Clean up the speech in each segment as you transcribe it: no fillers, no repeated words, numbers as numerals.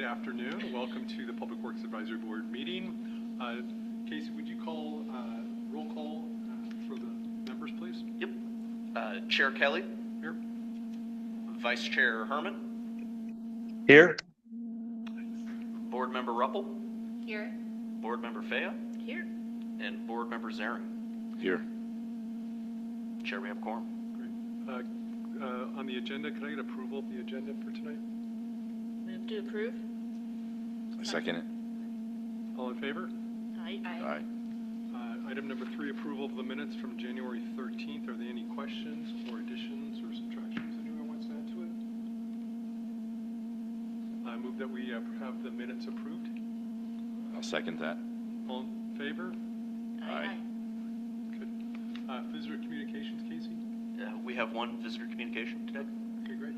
afternoon. Welcome to the Public Works Advisory Board meeting. Casey, would you call roll call for the members, please? Yep. Chair Kelly. Here. Vice Chair Herman. Here. Board Member Ruppel. Here. Board Member Faya. Here. And Board Member Zaring. Here. Chair, we have quorum. Great. On the agenda, can I get approval of the agenda for tonight? Move to approve. I second it. All in favor? Aye. Aye. Item number 3, approval of the minutes from January 13th. Are there any questions or additions or subtractions anyone wants to add to it? I move that we have the minutes approved. I'll second that. All in favor? Aye. Good. Visitor communications, Casey? We have one visitor communication today. Okay, great.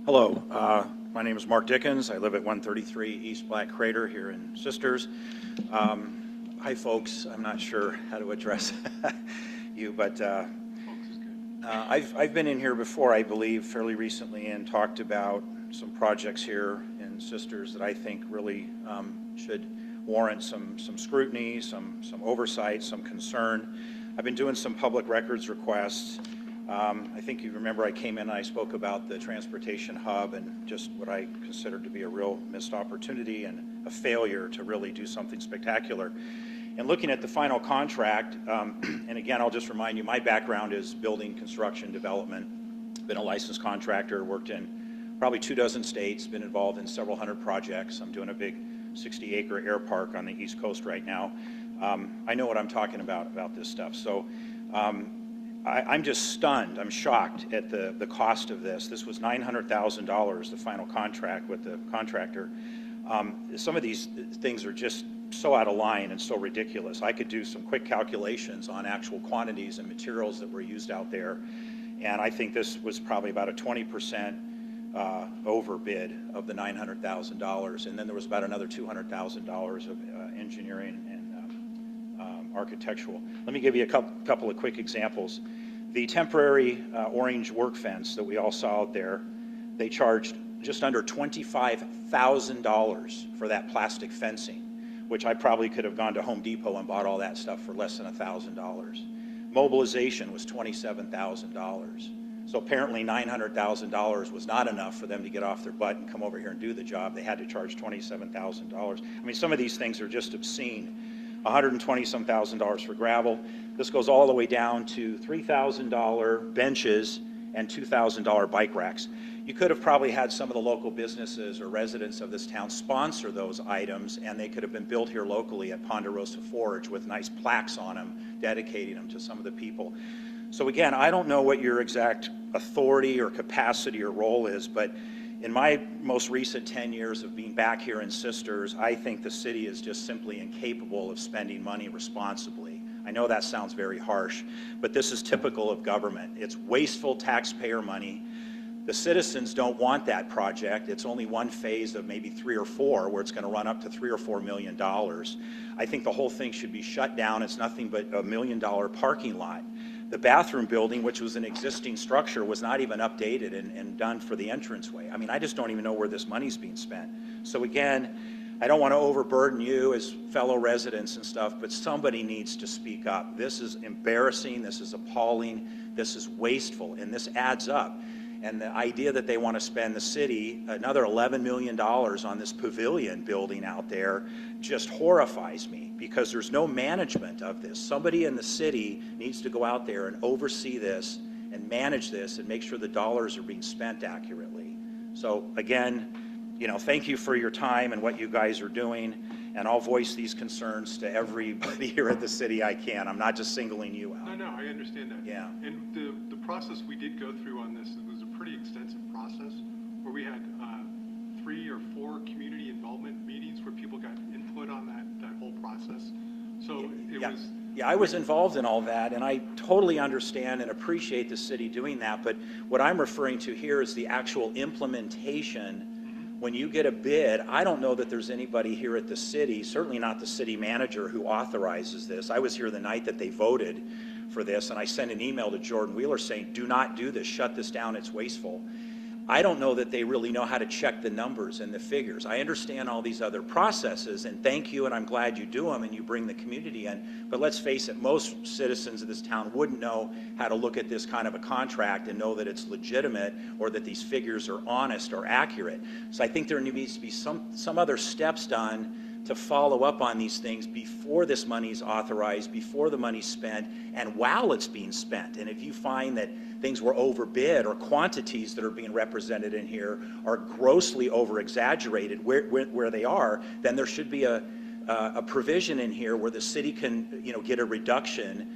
Hello, my name is Mark Dickens. I live at 133 East Black Crater here in Sisters. Hi, folks. I'm not sure how to address you, but Folks is good. I've been in here before, I believe, fairly recently, and talked about some projects here in Sisters that I think really should warrant some scrutiny, some oversight, some concern. I've been doing some public records requests. I think you remember I came in and I spoke about the transportation hub and just what I considered to be a real missed opportunity and a failure to really do something spectacular. And looking at the final contract, and again, I'll just remind you, my background is building, construction, development. Been a licensed contractor, worked in probably 24 states, been involved in several hundred projects. I'm doing a big 60-acre air park on the East Coast right now. I know what I'm talking about this stuff. So I'm just stunned. I'm shocked at the cost of this. This was $900,000, the final contract with the contractor. Some of these things are just so out of line and so ridiculous. I could do some quick calculations on actual quantities and materials that were used out there, and I think this was probably about a 20% overbid of the $900,000, and then there was about another $200,000 of engineering and architectural. Let me give you a couple of quick examples. The temporary orange work fence that we all saw out there, they charged just under $25,000 for that plastic fencing, which I probably could have gone to Home Depot and bought all that stuff for less than $1,000. Mobilization was $27,000. So apparently $900,000 was not enough for them to get off their butt and come over here and do the job. They had to charge $27,000. I mean, some of these things are just obscene. $120,000 for gravel. This goes all the way down to $3,000 benches and $2,000 bike racks. You could have probably had some of the local businesses or residents of this town sponsor those items, and they could have been built here locally at Ponderosa Forge with nice plaques on them, dedicating them to some of the people. So again, I don't know what your exact authority or capacity or role is, but in my most recent 10 years of being back here in Sisters, I think the city is just simply incapable of spending money responsibly. I know that sounds very harsh, but this is typical of government. It's wasteful taxpayer money. The citizens don't want that project. It's only one phase of maybe 3 or 4 where it's going to run up to $3 or $4 million. I think the whole thing should be shut down. It's nothing but a $1 million parking lot. The bathroom building, which was an existing structure, was not even updated and done for the entranceway. I mean, I just don't even know where this money's being spent. So again, I don't want to overburden you as fellow residents and stuff, but somebody needs to speak up. This is embarrassing, this is appalling, this is wasteful, and this adds up. And the idea that they want to spend the city another $11 million on this pavilion building out there just horrifies me, because there's no management of this. Somebody in the city needs to go out there and oversee this and manage this and make sure the dollars are being spent accurately. So again, you know, thank you for your time and what you guys are doing, and I'll voice these concerns to everybody here at the city I can. I'm not just singling you out. No, I understand that. Yeah. And the process we did go through on this, it was a pretty extensive process where we had 3 or 4 community involvement meetings where people got input on that whole process. So it was... Yeah, I was involved in all that, and I totally understand and appreciate the city doing that, but what I'm referring to here is the actual implementation. When you get a bid, I don't know that there's anybody here at the city, certainly not the city manager, who authorizes this. I was here the night that they voted for this, and I sent an email to Jordan Wheeler saying, do not do this, shut this down, it's wasteful. I don't know that they really know how to check the numbers and the figures. I understand all these other processes, and thank you, and I'm glad you do them and you bring the community in. But let's face it, most citizens of this town wouldn't know how to look at this kind of a contract and know that it's legitimate or that these figures are honest or accurate. So I think there needs to be some other steps done to follow up on these things before this money is authorized, before the money's spent, and while it's being spent. And if you find that things were overbid or quantities that are being represented in here are grossly over-exaggerated where they are, then there should be a provision in here where the city can, get a reduction,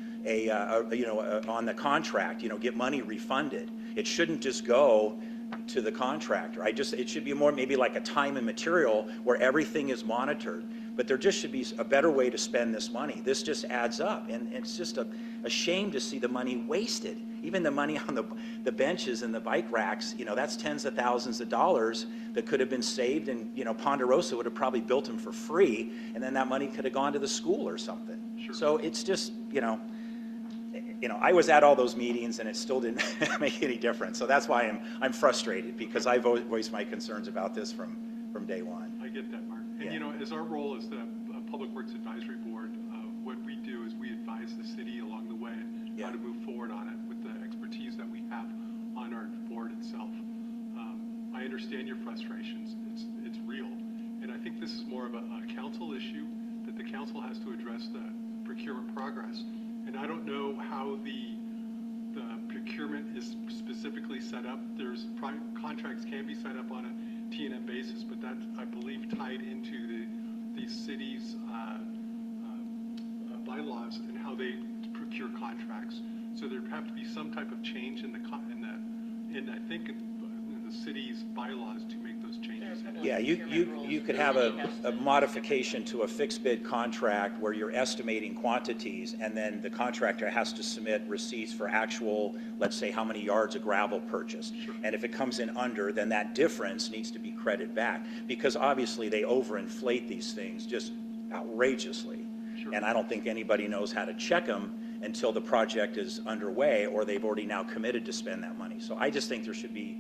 on the contract, get money refunded. It shouldn't just go to the contractor. It should be more maybe like a time and material where everything is monitored. But there just should be a better way to spend this money. This just adds up, and it's just a shame to see the money wasted. Even the money on the benches and the bike racks, that's tens of thousands of dollars that could have been saved, and Ponderosa would have probably built them for free, and then that money could have gone to the school or something. Sure. So it's just, I was at all those meetings and it still didn't make any difference. So that's why I'm frustrated, because I've voiced my concerns about this from day one. I get that, Mark. And, Yeah. as our role as the Public Works Advisory Board, what we do is we advise the city along the way Yeah. how to move forward on it with the expertise that we have on our board itself. I understand your frustrations. It's real. And I think this is more of a council issue that the council has to address the procurement progress. And I don't know how the procurement is specifically set up. There's contracts can be set up on a T&M basis, but that's, I believe, tied into the city's bylaws and how they procure contracts. So there'd have to be some type of change in I think the city's bylaws to make those changes. Yeah, you could have a modification to a fixed bid contract where you're estimating quantities, and then the contractor has to submit receipts for actual, let's say, how many yards of gravel purchased. Sure. And if it comes in under, then that difference needs to be credited back, because obviously they overinflate these things just outrageously. Sure. And I don't think anybody knows how to check them until the project is underway or they've already now committed to spend that money. So I just think there should be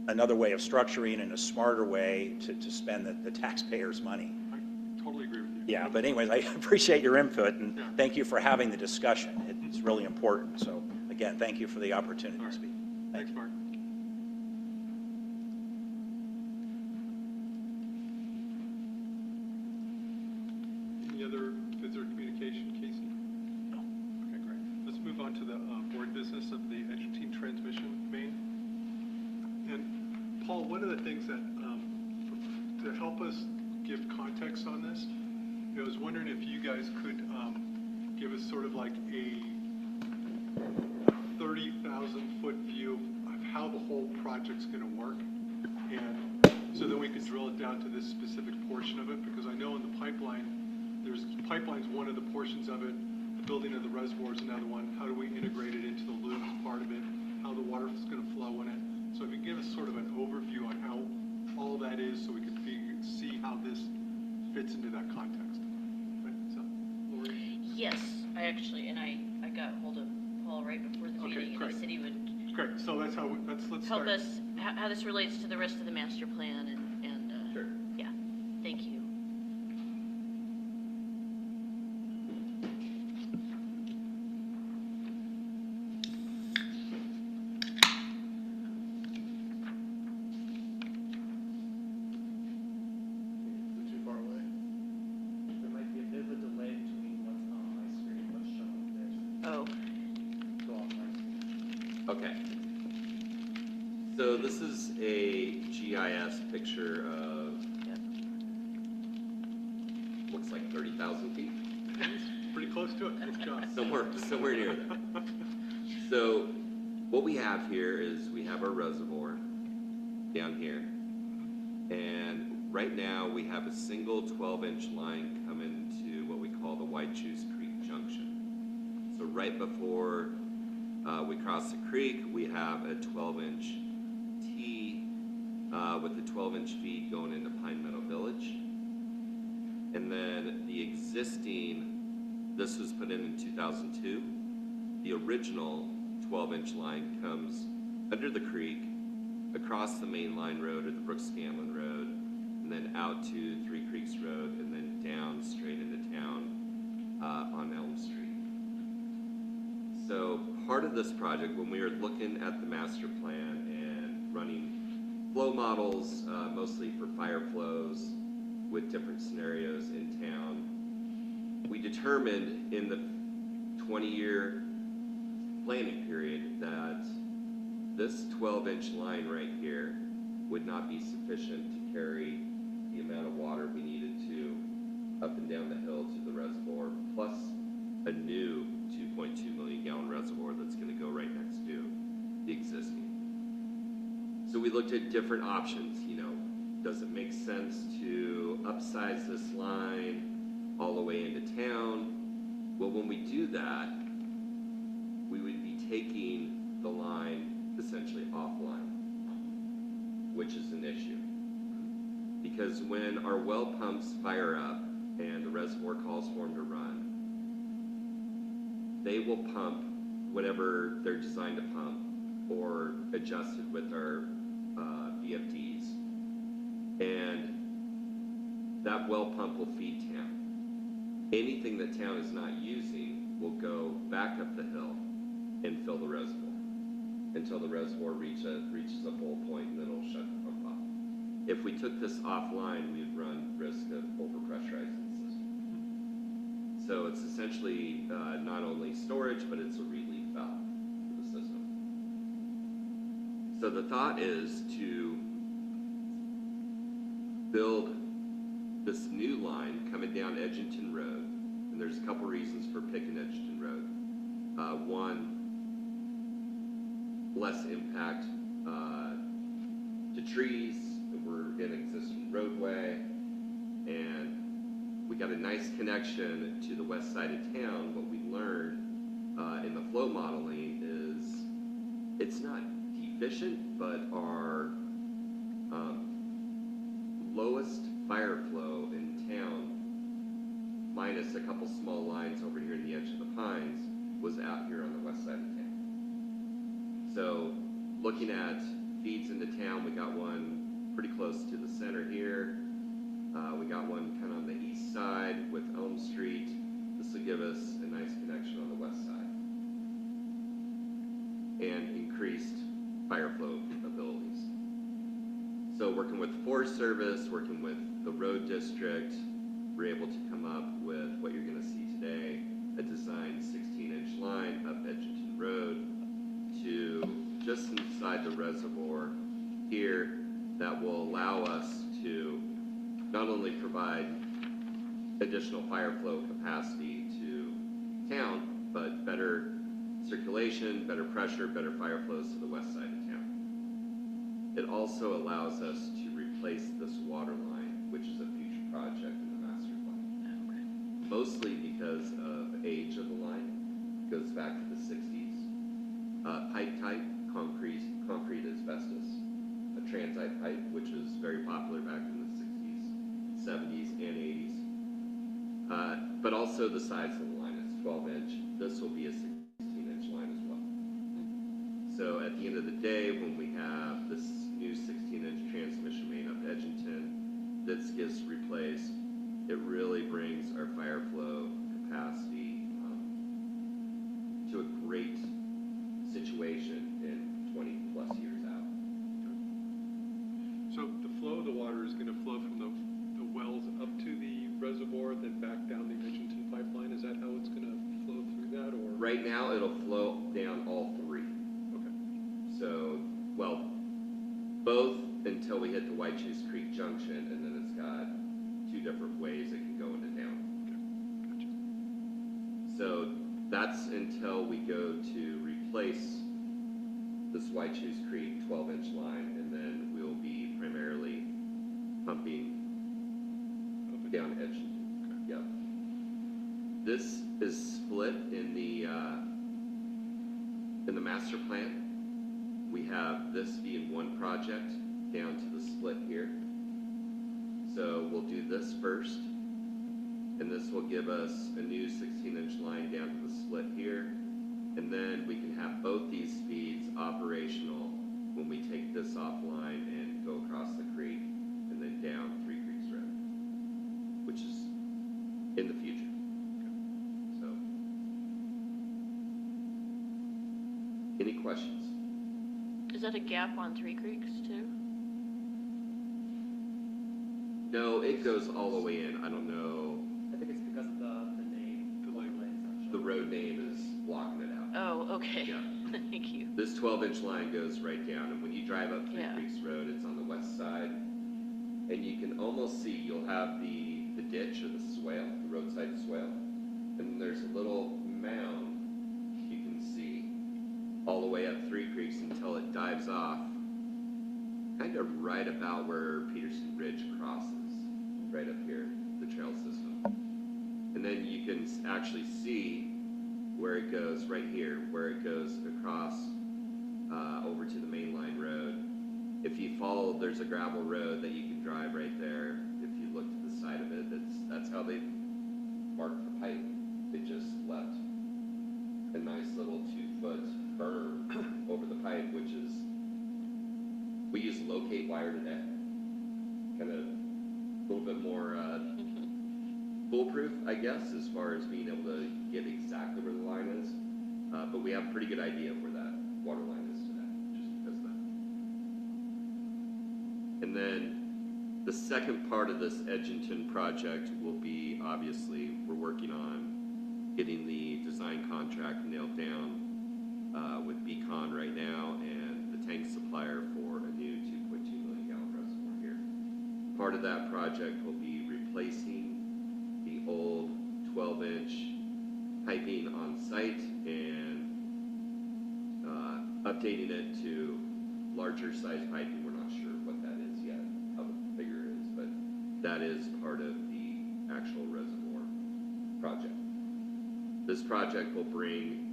another way of structuring and a smarter way to spend the taxpayers' money. I totally agree with you. Yeah, but anyways, I appreciate your input, and Yeah. thank you for having the discussion. It's really important. So again, thank you for the opportunity All to right. speak. Thanks, Mark. Any other visitor communication, Casey? No. Okay, great. Let's move on to the board business of the Edgington transmission main. And Paul, one of the things that, to help us give context on this, I was wondering if you guys could give us sort of like a 30,000-foot view of how the whole project's going to work, and so then we could drill it down to this specific portion of it, because I know in the pipeline's one of the portions of it, the building of the reservoir is another one. How do we integrate it into the loop as part of it? How the water is going to flow in it? So if you give us sort of an overview on how all that is, so we can see how this fits into that context. Right? So, Lori? Yes, I got hold of Paul right before the Okay, meeting, and great. the city would Great. So that's how let's help start. us, how this relates to the rest of the master plan, and Sure. yeah, thank you. Is it too far away? There might be a bit of a delay between what's on my screen and what's shown up there. Oh, Go off my screen. Okay. So this is a GIS picture of, yep. looks like 30,000 feet, Pretty close to it. Good job. somewhere near there. So what we have here is we have our reservoir down here. And right now we have a single 12-inch line coming to what we call the Whitechoose Creek Junction. So right before we cross the creek, we have a 12-inch T with the 12-inch feed going into Pine Meadow Village. And then the existing, this was put in 2002. the original 12-inch line comes under the creek, across the main line road or the Brooks Scanlon Road, and then out to Three Creeks Road, and then down straight into town on Elm Street. So part of this project, when we were looking at the master plan and running flow models, mostly for fire flows with different scenarios in town, we determined in the 20-year planning period that this 12-inch line right here would not be sufficient to carry the amount of water we needed to up and down the hill to the reservoir, plus a new 2.2 million gallon reservoir that's going to go right next to the existing. So we looked at different options. Does it make sense to upsize this line all the way into town? Well, when we do that, we would be taking the line essentially offline, which is an issue. Because when our well pumps fire up and the reservoir calls for them to run, they will pump whatever they're designed to pump or adjusted with our VFDs. And that well pump will feed town. Anything that town is not using will go back up the hill and fill the reservoir until the reservoir reaches a full point, and then it'll shut the pump off. If we took this offline, we'd run risk of overpressurizing the system. So it's essentially not only storage, but it's a relief valve for the system. So the thought is to build this new line coming down Edgington Road, and there's a couple reasons for picking Edgington Road. One, less impact to trees. We're in an existing roadway, and we got a nice connection to the west side of town. What we learned in the flow modeling is it's not deficient, but our lowest fire flow in town, minus a couple small lines over here in the edge of the pines, was out here on the west side of town. So looking at feeds into town, we got one pretty close to the center here. We got one kind of on the east side with Elm Street. This will give us a nice connection on the west side and increased fire flow abilities. So working with the Forest Service, working with the road district, we're able to come up with what you're going to see today, a designed 16-inch line up Edgington Road to just inside the reservoir here that will allow us to not only provide additional fire flow capacity to town, but better circulation, better pressure, better fire flows to the west side of town. It also allows us to replace this water line, which is a future project in the master plan. Okay. Mostly because of age of the line. It goes back to the 60s. Pipe type, concrete asbestos. A transite pipe, which is very popular back in the 60s, 70s, and 80s. But also the size of the line. It's 12-inch. This will be a 16-inch line as well. So at the end of the day, when we have this new 16-inch transmission main up Edgington that gets replaced, it really brings our fire flow capacity to a great situation in 20 plus years out. So the flow of the water is going to flow from the wells up to the reservoir, then back down the Edgington pipeline? Is that how it's going to flow through that, or? Right now, it'll flow down all three. Okay. So, well, both until we hit the White Chase Creek Junction, and then it's got two different ways it can go into town. Okay. Gotcha. So that's until we go to replace this White Chase Creek 12-inch line, and then we'll be primarily pumping down Edgington. Okay. Yep. This is split in the master plan. We have this being one project down to the split here. So we'll do this first, and this will give us a new 16-inch line down to the split here. And then we can have both these speeds operational when we take this offline and go across the creek and then down Three Creeks Road, which is in the future. So, any questions? Is that a gap on Three Creeks too? No, it goes all the way in. I don't know. I think it's because of the name. The label. The road name is blocking it out. Oh, okay. Yeah. Thank you. This 12-inch line goes right down, and when you drive up Three Yeah. Creeks Road, it's on the west side, and you can almost see, you'll have the ditch or the swale, the roadside swale, and there's a little mound you can see all the way up Three Creeks until it dives off, kind of right about where Peterson Ridge crosses, right up here, the trail system. And then you can actually see where it goes right here, where it goes across over to the mainline road. If you follow, there's a gravel road that you can drive right there. If you look to the side of it, that's how they marked the pipe. They just left a nice little 2-foot berm over the pipe, which is, we use locate wire today. Kind of a little bit more foolproof, I guess, as far as being able to get exactly where the line is. But we have a pretty good idea of where that water line is today, just because of that. And then the second part of this Edgington project will be, obviously, we're working on getting the design contract nailed down with Beacon right now and the tank supplier for a new 2.2 million gallon reservoir here. Part of that project will be replacing the old 12-inch piping on site and updating it to larger size piping. We're not sure what that is yet, how bigger it is, but that is part of the actual reservoir project. This project will bring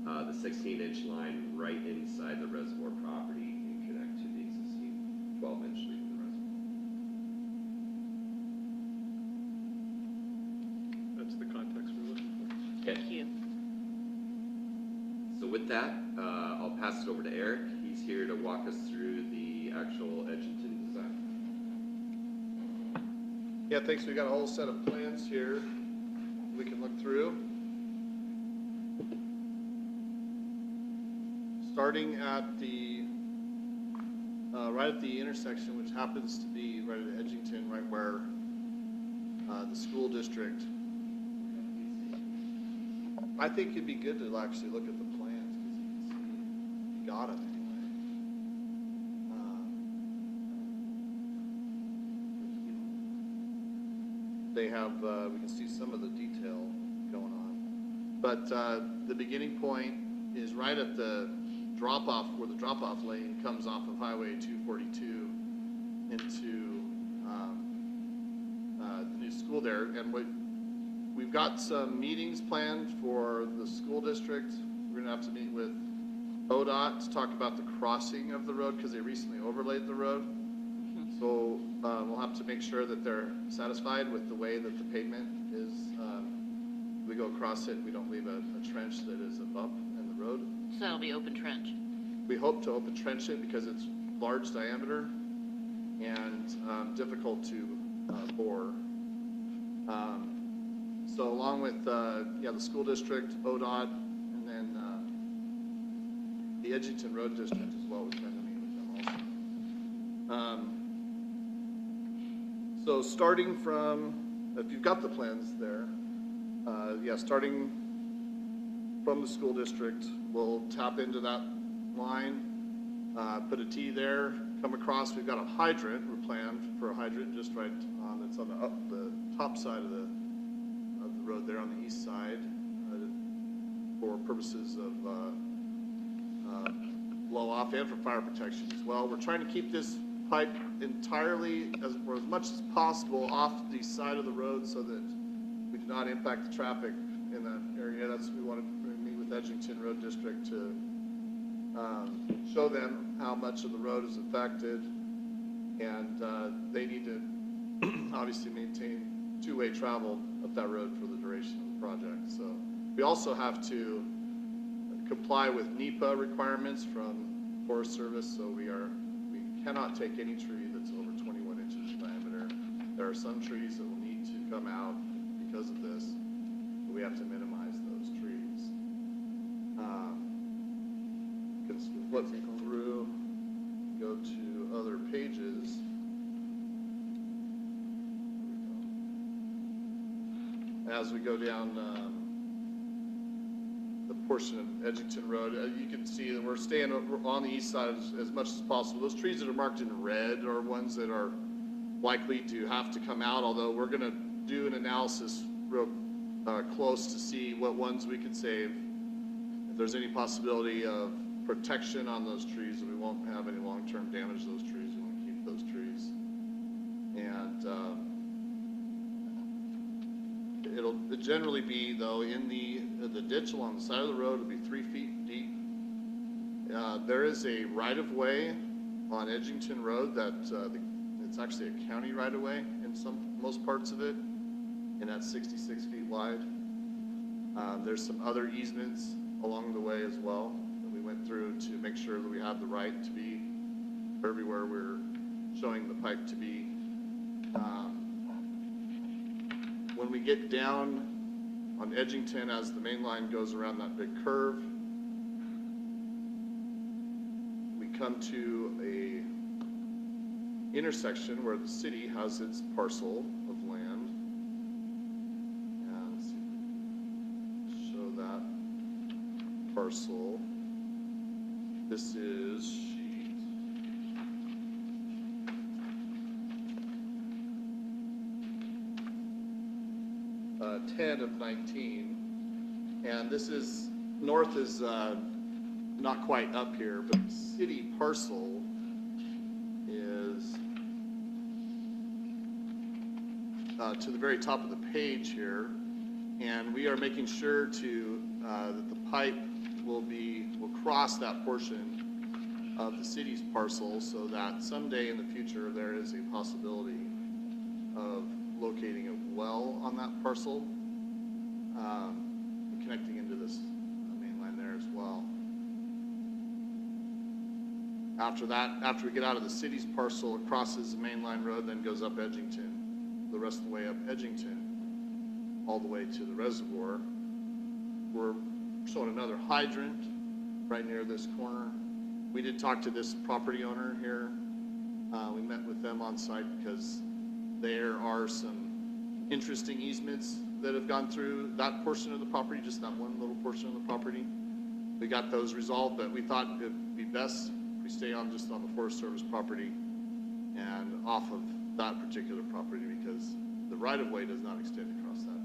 the 16-inch line right inside the reservoir property and connect to the existing 12-inch leading the reservoir. That's the context we're looking for. Okay. Thank you. So with that, I'll pass it over to Eric. He's here to walk us through the actual Edgington design. Yeah, thanks. We got a whole set of plans here we can look through. Starting at the right at the intersection, which happens to be right at Edgington, right where the school district. I think it'd be good to actually look at the plans because you can see you got them anyway. They have we can see some of the detail going on, but the beginning point is right at the drop-off, where the drop-off lane comes off of Highway 242 into the new school there. And we've got some meetings planned for the school district. We're gonna have to meet with ODOT to talk about the crossing of the road because they recently overlaid the road. So we'll have to make sure that they're satisfied with the way that the pavement is. We go across it, we don't leave a trench that is a bump in the road. So that'll be open trench. We hope to open trench it because it's large diameter and difficult to bore. So along with the school district, ODOT, and then the Edgington Road District as well, we plan to meet with them also. So starting from, if you've got the plans there, starting from the school district, we'll tap into that line, put a T there, come across. We've got a hydrant. We're planned for a hydrant just right on, it's on the top side of the road there on the east side for purposes of blow off and for fire protection as well. We're trying to keep this pipe entirely as much as possible off the side of the road so that we do not impact the traffic in that area. That's what we want to meet with Edgington Road District to show them how much of the road is affected, and they need to obviously maintain two-way travel up that road for the duration of the project. So we also have to comply with NEPA requirements from Forest Service, so we cannot take any tree that's over 21 inches in diameter. There are some trees that will need to come out because of this, but we have to minimize those trees. Can flip through, go to other pages. As we go down the portion of Edgington Road, you can see that we're staying on the east side as much as possible. Those trees that are marked in red are ones that are likely to have to come out, although we're going to do an analysis real close to see what ones we can save. If there's any possibility of protection on those trees, that we won't have any long-term damage to those trees, we want to keep those trees. And it'll generally be, though, in the ditch along the side of the road, it'll be 3 feet deep. There is a right-of-way on Edgington Road that it's actually a county right-of-way in most parts of it, and that's 66 feet wide. There's some other easements along the way as well that we went through to make sure that we have the right to be everywhere we're showing the pipe to be. When we get down on Edgington, as the main line goes around that big curve, we come to a intersection where the city has its parcel of land. And let's see, show that parcel. This is sheet 10 of 19, and this is, north is not quite up here, but the city parcel is to the very top of the page here, and we are making sure to that the pipe will cross that portion of the city's parcel, so that someday in the future there is a possibility of locating a well on that parcel, and connecting into this main line there as well. After that, after we get out of the city's parcel, it crosses the main line road, then goes up Edgington, the rest of the way up Edgington, all the way to the reservoir. We're showing another hydrant right near this corner. We did talk to this property owner here. We met with them on site because there are some interesting easements that have gone through that portion of the property, just that one little portion of the property. We got those resolved, but we thought it'd be best if we stay on just on the Forest Service property and off of that particular property, because the right-of-way does not extend across that.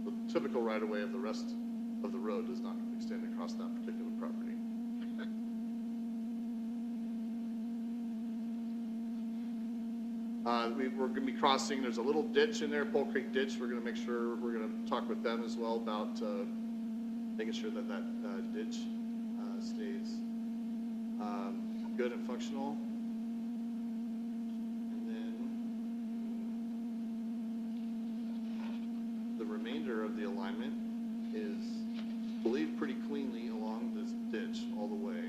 The typical right-of-way of the rest of the road does not extend across that particular property. We're going to be crossing, there's a little ditch in there, Pole Creek ditch. We're going to make sure, we're going to talk with them as well about making sure that that ditch stays good and functional. And then the remainder of the alignment is, I believe, pretty cleanly along this ditch all the way.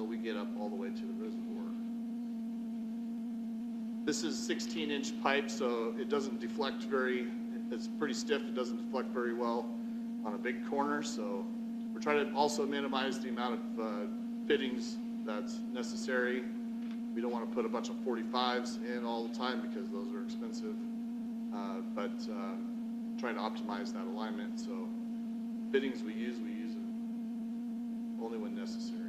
We get up all the way to the reservoir. This is 16-inch pipe, so it doesn't deflect it's pretty stiff, it doesn't deflect very well on a big corner, so we're trying to also minimize the amount of fittings that's necessary. We don't want to put a bunch of 45s in all the time because those are expensive, but trying to optimize that alignment, so fittings we use them only when necessary.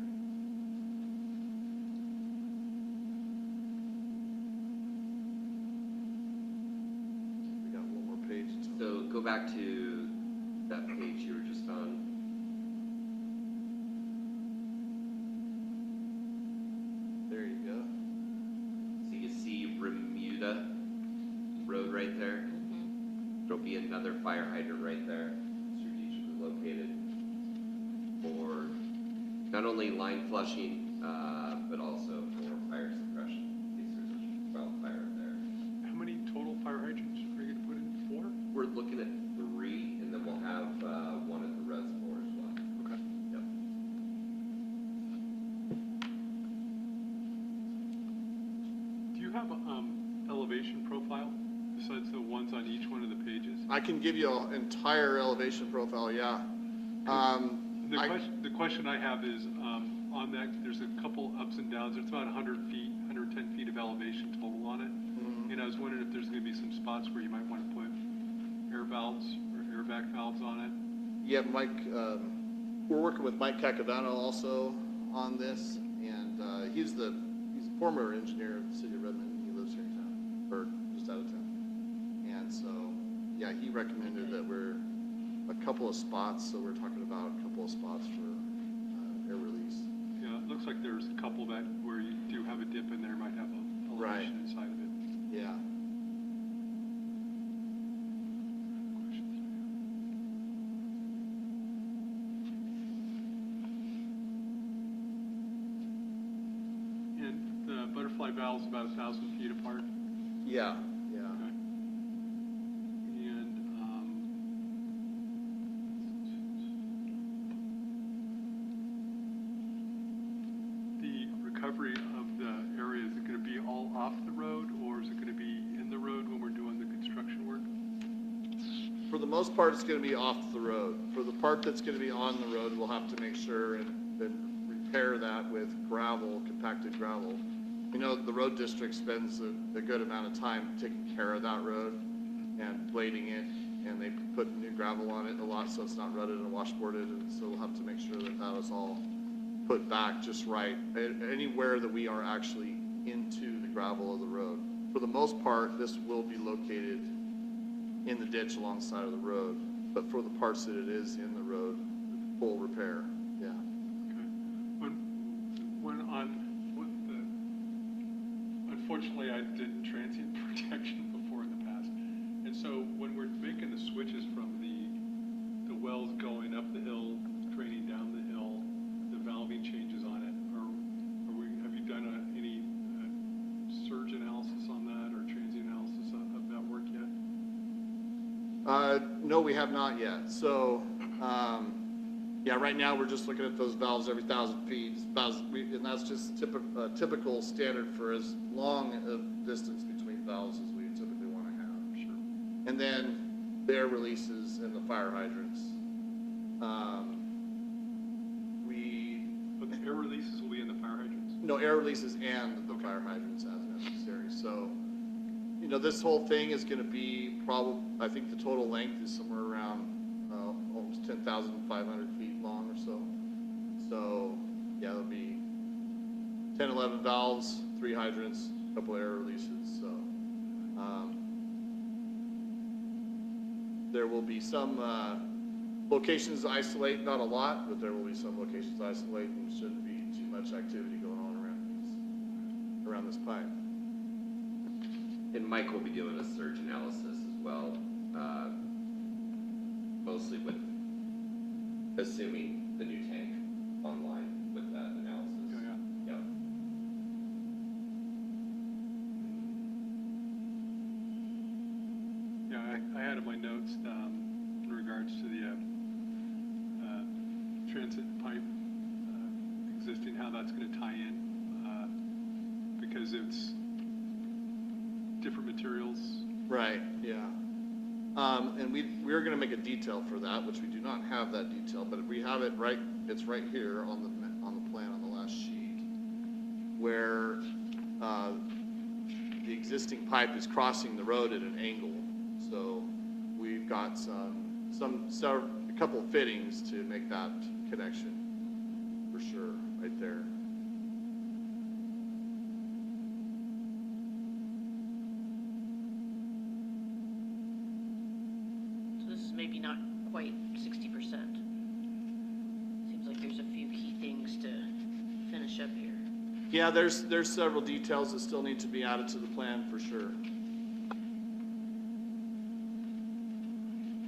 So go back to that page you were just on. There you go. So you see Bermuda Road right there. There'll be another fire hydrant right there, strategically located for not only line flushing, but also for fire suppression, in case there's a wildfire there. How many total fire hydrants are you gonna put in? 4? We're looking at 3, and then we'll have one at the reservoir as well. Okay. Yep. Do you have a elevation profile besides the ones on each one of the pages? I can give you an entire elevation profile, yeah. The question I have is, on that, there's a couple ups and downs. It's about 100 feet, 110 feet of elevation total on it. And I was wondering if there's going to be some spots where you might want to put air valves or air vac valves on it. Yeah, Mike, we're working with Mike Cacavano also on this, and he's a former engineer of the city of Redmond. He lives here in town, or just out of town. And so, yeah, he recommended that we're a couple of spots, so we're talking about a couple of spots for air release. Yeah, it looks like there's a couple that where you do have a dip in there, might have a elevation Right. inside of it. Yeah. Questions? And the butterfly valve's about 1,000 feet apart. Yeah, yeah. Okay. And, the recovery of the area, is it gonna be all off the road, or is it gonna be in the road when we're doing the construction work? For the most part, it's going to be off the road. For the part that's going to be on the road, we'll have to make sure and repair that with gravel, compacted gravel. You know, the road district spends a good amount of time taking care of that road and blading it, and they put new gravel on it a lot so it's not rutted and washboarded, and so we'll have to make sure that that is all put back just right, anywhere that we are actually into the gravel of the road. For the most part, this will be located in the ditch alongside of the road, but for the parts that it is in the road, full repair, yeah. Okay. Unfortunately, I did transient protection before in the past. And so when we're making the switches from the wells going up the hill, draining down the hill, the valving changes on it, have you done any surge analysis on that or transient analysis of that work yet? No, we have not yet. So, yeah, right now we're just looking at those valves every 1,000 feet, and that's just typical standard for as long a distance between valves as we typically want to have. Sure. And then the air releases and the fire hydrants. But the air releases will be in the fire hydrants? No, air releases and the fire hydrants as necessary. So, you know, this whole thing is going to be I think the total length is somewhere around almost 10,500 feet long or so. So, yeah, it'll be 10, 11 valves, 3 hydrants, a couple air releases. So, there will be some locations to isolate, not a lot, but there will be some locations to isolate, and shouldn't be too much activity going on around this pipe. And Mike will be doing a surge analysis as well, mostly with assuming the new tank online with that analysis. Yeah, yeah. Yep. Yeah, I had in my notes in regards to the transit pipe existing, how that's going to tie in, because it's different materials. Right, yeah. And we're going to make a detail for that, which we do not have that detail, but we have it right, it's right here on the plan on the last sheet, where the existing pipe is crossing the road at an angle. So we've got a couple fittings to make that connection, for sure, right there. So this is maybe not quite 60%. Seems like there's a few key things to finish up here. Yeah, there's several details that still need to be added to the plan, for sure.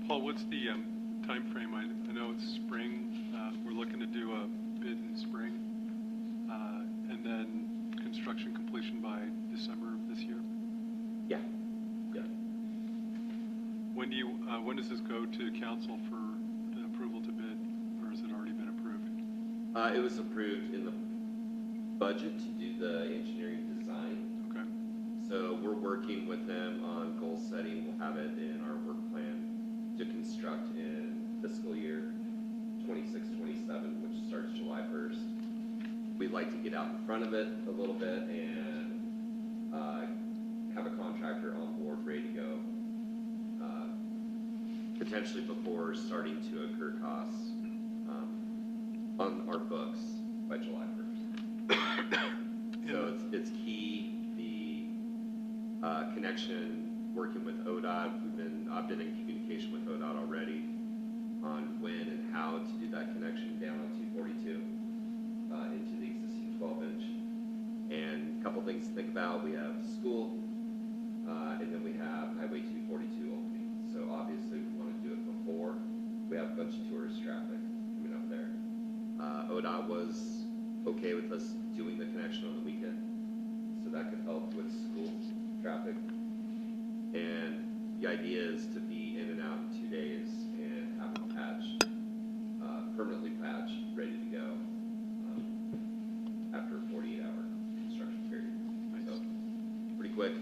Paul, what's the time frame? I know it's spring. We're looking to do a bid in spring, and then construction completion by December of this year. Yeah, yeah. When does this go to council for an approval to bid, or has it already been approved? It was approved in the budget to do the engineering design. Okay. So we're working with them on goal setting. We'll have it in our work plan to construct in fiscal year 26-27, which starts July 1st. We'd like to get out in front of it a little bit and have a contractor on board ready to go, potentially before starting to incur costs on our books by July 1st. So it's key, the connection, working with ODOT. I've been in communication with ODOT already on when and how to do that connection down on 242 into the existing 12-inch. And a couple things to think about. We have school, and then we have Highway 242 opening. So obviously we want to do it before we have a bunch of tourist traffic coming up there. ODOT was okay with us doing the connection on the weekend, so that could help with school traffic. And the idea is to be in and out in 2 days and have a patch, permanently patched, ready to go after a 48-hour construction period. Nice. So pretty quick,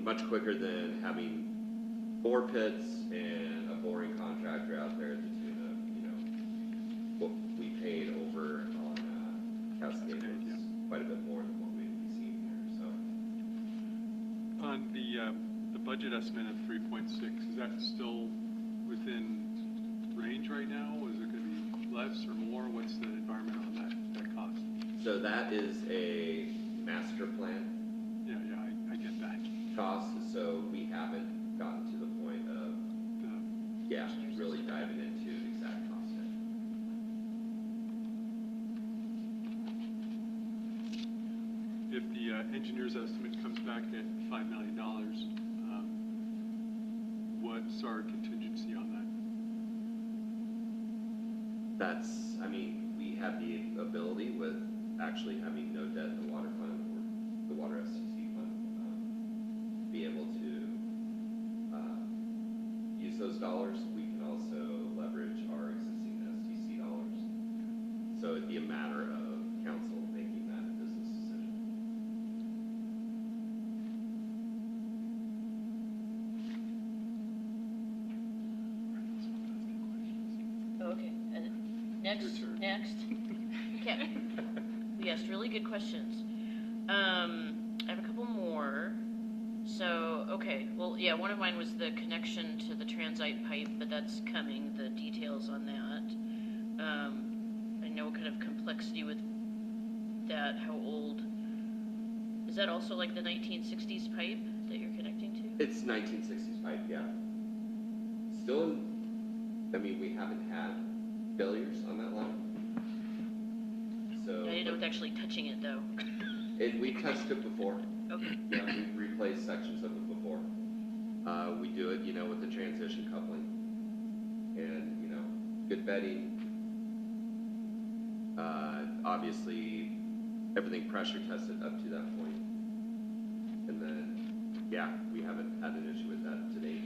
much quicker than having 4 pits and a boring contractor out there at the tune of, what we paid over on Cascade was Yeah. quite a bit more than what we'd be seeing here. So On the budget estimate of 3.6, is that still within range right now? Is it going to be less or more? What's the environment on that cost? So that is a master plan Yeah, I get that. cost, so we haven't gotten to the point of, really diving into the exact cost yet. If the engineer's estimate comes back at $5 million, what's our contingency on that? We have the ability with actually having no debt in the water fund or the water STC fund, be able to use those dollars. We can also leverage our existing STC dollars. So it'd be a matter of council making that business decision. Okay, and next, Your turn. Okay, we asked really good questions. I have a couple more. So, okay, well, yeah, one of mine was the connection to the transite pipe, but that's coming, the details on that. I know what kind of complexity with that, how old. Is that also like the 1960s pipe that you're connecting to? It's 1960s pipe, yeah. Still, we haven't had failures on that line. So I didn't know with actually touching it though. we touched it before. Okay. Yeah, we've replaced sections of it before. We do it, with the transition coupling and, good bedding. Obviously, everything pressure tested up to that point. And then, we haven't had an issue with that to date.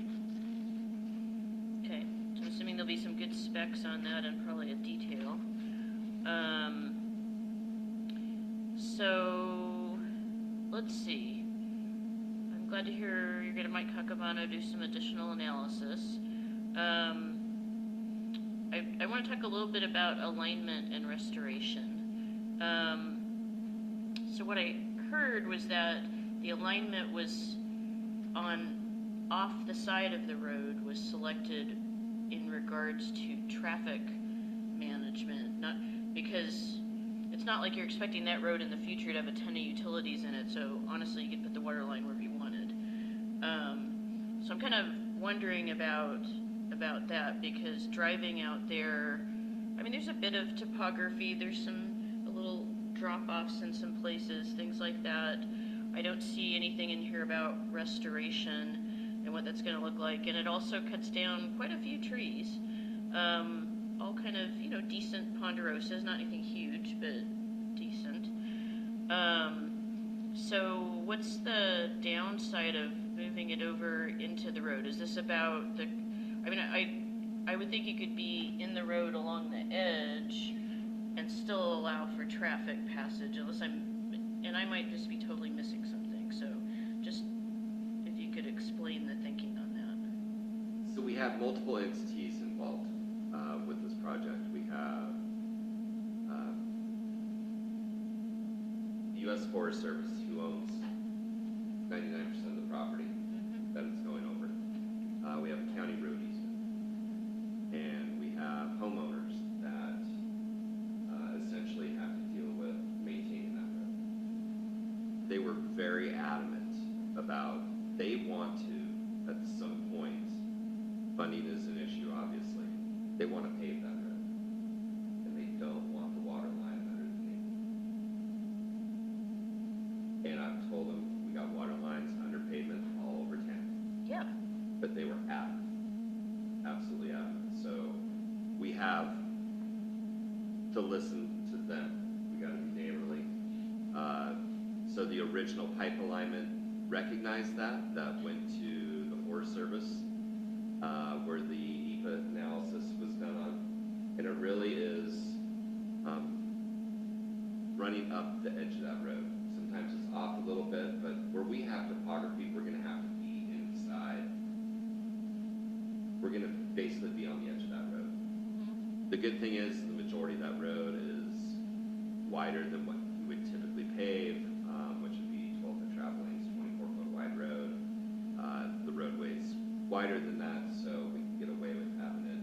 Okay, so I'm assuming there'll be some good specs on that and probably a detail. So, let's see. I'm glad to hear you're going to Mike Huckabano do some additional analysis. I want to talk a little bit about alignment and restoration. So what I heard was that the alignment was off the side of the road was selected in regards to traffic management, not because it's not like you're expecting that road in the future to have a ton of utilities in it, so honestly you could put the water line wherever you wanted. So I'm kind of wondering about that, because driving out there, there's a bit of topography, there's a little drop-offs in some places, things like that. I don't see anything in here about restoration and what that's going to look like, and it also cuts down quite a few trees. all kind of, decent ponderosas, not anything huge, but decent. So what's the downside of moving it over into the road? Is this about I would think you could be in the road along the edge and still allow for traffic passage, and I might just be totally missing something. So just if you could explain the thinking on that. So we have multiple entities involved with this project. We have the U.S. Forest Service, who owns 99% of the property that it's going over. We have a county road easement, and we have homeowners that essentially have to deal with maintaining that road. They were very adamant about they want to, at some point, funding is an issue, obviously. They want to pave that road, and they don't want the water line underneath. And I've told them we got water lines under pavement all over town. Yeah. But they were adamant, absolutely adamant. So we have to listen to them. We got to be neighborly. So the original pipe alignment recognized that went to the Forest Service, where the EPA analysis was done on, and it really is running up the edge of that road. Sometimes it's off a little bit, but where we have topography, we're going to have to be inside. We're going to basically be on the edge of that road. The good thing is the majority of that road is wider than what you would typically pave, which would be 12-foot travel lanes, 24-foot wide road. The roadway's wider than that, so we can get away with having it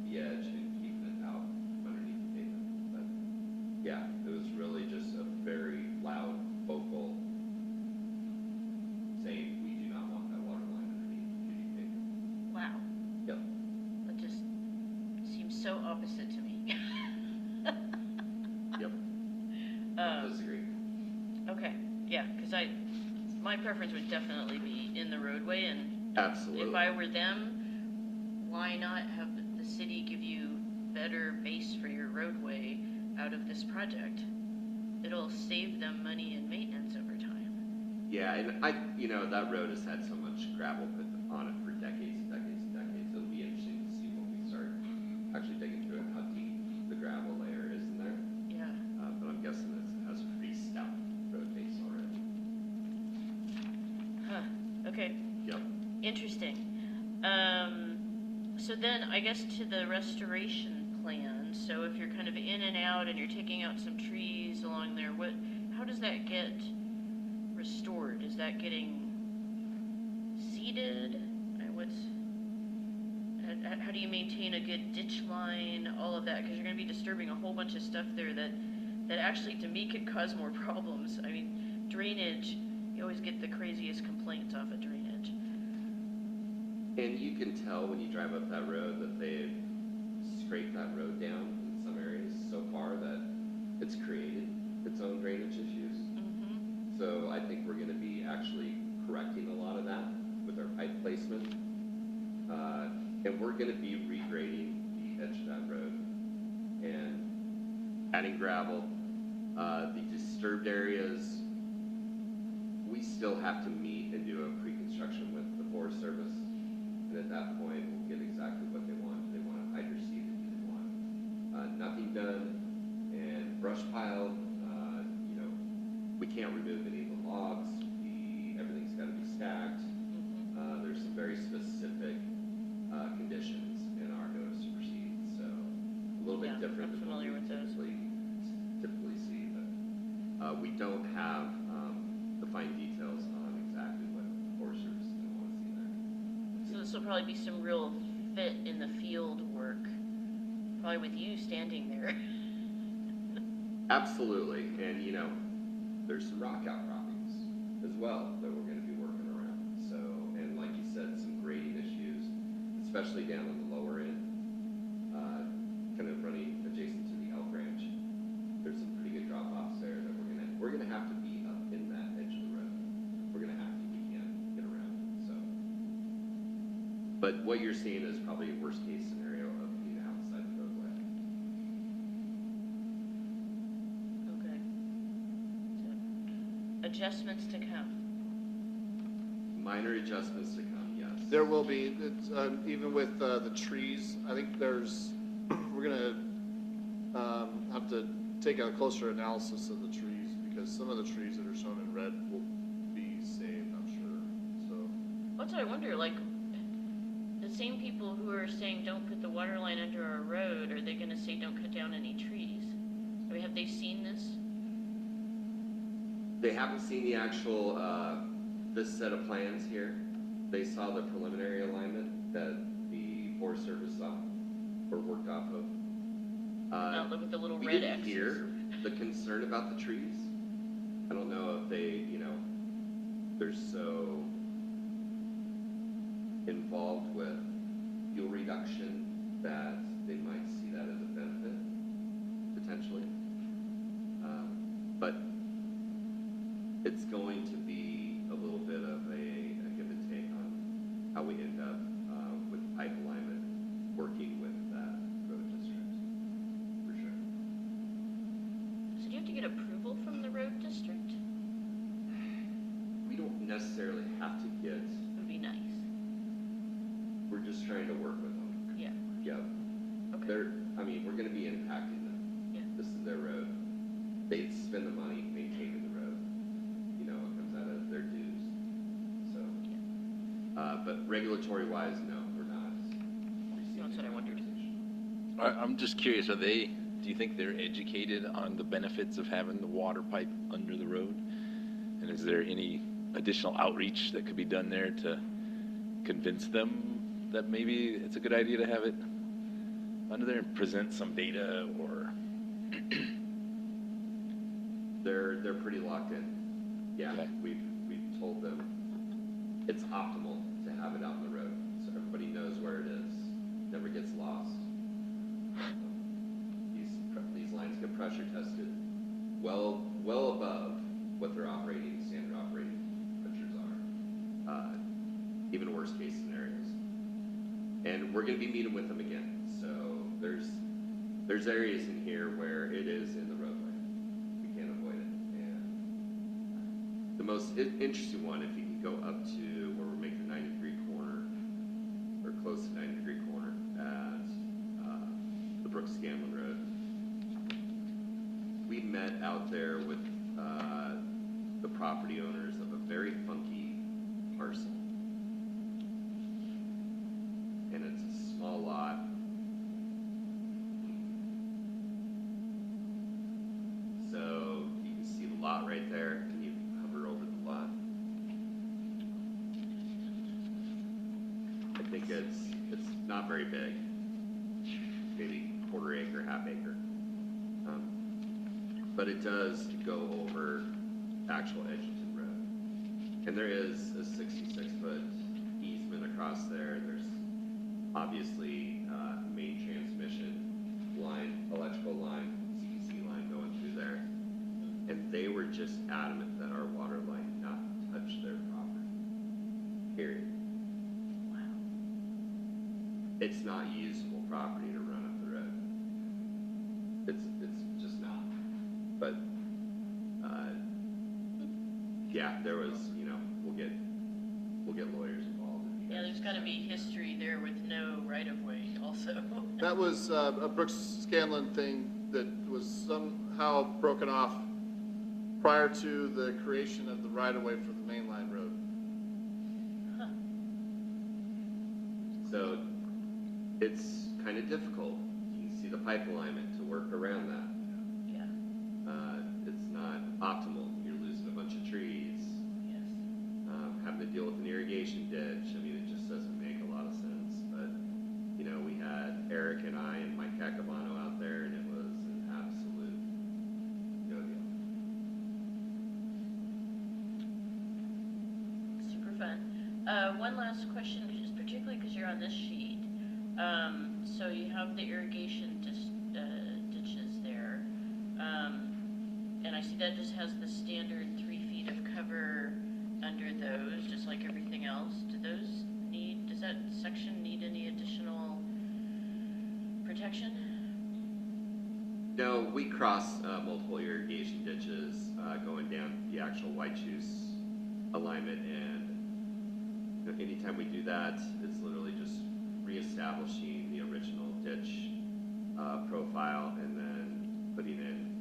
the edge and keeping it out underneath the pavement. But yeah, it was really just a very loud, vocal saying we do not want that water line underneath the pavement. Wow. Yep. That just seems so opposite to me. Yep. Disagree. Okay. Yeah, because my preference would definitely be in the roadway, and Absolutely. if I were them, why not have the city give you better base for your roadway out of this project? It'll save them money and maintenance over time. Yeah, and that road has had so much gravel put on it for decades and decades and decades. It'll be interesting to see when we start actually digging through it, how deep the gravel layer is in there. Yeah. But I'm guessing it has a pretty stout road base already. Huh. Okay. Yep. Interesting. So then I guess to the restoration plan. So if you're kind of in and out and you're taking out some trees along there, how does that get restored? Is that getting seeded? How do you maintain a good ditch line? All of that, because you're going to be disturbing a whole bunch of stuff there that actually to me could cause more problems. I mean, drainage. You always get the craziest complaints off of drainage. And you can tell when you drive up that road that they've scraped that road down in some areas so far that it's created its own drainage issues. Mm-hmm. So I think we're going to be actually correcting a lot of that with our pipe placement. And we're going to be regrading the edge of that road and adding gravel. The disturbed areas, we still have to meet and do a pre-construction with the Forest Service. And at that point, we'll get exactly what they want. Do they want a hydro seed? Do they want nothing done and brush piled? We can't remove any of the logs. Everything's got to be stacked. There's some very specific conditions in our notice to proceed. So a little bit different than what we typically see. But we don't have the fine details on exactly what the Forest Service is going to want to see there. So this will probably be some real fit in the field work, probably with you standing there. Absolutely, and there's some rock outcroppings as well that we're going to be working around. So, and like you said, some grading issues, especially down on the lower end, kind of running adjacent to the Elk Ranch. There's some pretty good drop-offs there that we're gonna have to be up in that edge of the road. We're gonna have to. We can't get around. So, but what you're seeing is probably a worst-case scenario of being outside the road adjustments to come. Minor adjustments to come, yes. There will be, it's, even with the trees, I think there's, we're gonna have to take a closer analysis of the trees, because some of the trees that are shown in red will be saved, I'm sure, so. That's what I wonder, like, the same people who are saying don't put the water line under our road, are they gonna say don't cut down any trees? I mean, have they seen this? They haven't seen the actual, this set of plans here. They saw the preliminary alignment that the Forest Service saw, or worked off of. Not with the little We red didn't X's. hear the concern about the trees. I don't know if they, they're so involved with fuel reduction that they might see that as a benefit, potentially. But it's going to be a little bit of a give and take on how we end up with pipe alignment working with that road district, for sure. So do you have to get approval from the road district? We don't necessarily have to get, It would be nice. we're just trying to work with them. Yeah. Yeah. Okay. We're going to be impacting them. Yeah. This is their road. They spend the money maintaining the road. It comes out of their dues. So, but regulatory-wise, no, we're not. That's what I wondered. I'm just curious, do you think they're educated on the benefits of having the water pipe under the road? And is there any additional outreach that could be done there to convince them that maybe it's a good idea to have it under there and present some data or? They're pretty locked in. Yeah, Okay. we've told them it's optimal to have it out on the road, so everybody knows where it is, never gets lost. These lines get pressure tested well above what their standard operating pressures are, even worst case scenarios. And we're going to be meeting with them again. So there's areas in here where it is in the roadway. We can't avoid it. And the most interesting one, if you can go up to where we're making the 90-degree corner, or close to 90-degree corner at the Brooks Scanlon Road. We met out there with the property owners of a very funky parcel. And it's a small lot. So you can see the lot right there. Can you hover over the lot? I think it's not very big. Maybe quarter acre, half acre. But it does go over actual Edgington Road. And there is a 66-foot easement across there. There's obviously main transmission line, electrical line, CPC line going through there. And they were just adamant that our water line not touch their property. Period. Wow. It's not usable property to run up the road. It's just not. But yeah, there was, we'll get lawyers involved. Yeah, there's got to be history there with no right-of-way also. That was a Brooks Scanlon thing that was somehow broken off prior to the creation of the right-of-way for the mainline road. Huh. So it's kind of difficult. You can see the pipe alignment to work around that. Yeah. It's not optimal. You're losing a bunch of trees. Yes. Having to deal with an irrigation ditch. It just doesn't make a lot of sense. But, we had Eric and I and Mike Cacabano out there, and it was an absolute no deal. Super fun. One last question, just particularly because you're on this sheet. So you have the irrigation ditches there. And I see that just has the standard 3 feet of cover under those, just like everything else. Does that section need any additional protection? No, we cross multiple irrigation ditches going down the actual white juice alignment, and anytime we do that, it's literally just reestablishing the original ditch profile and then putting in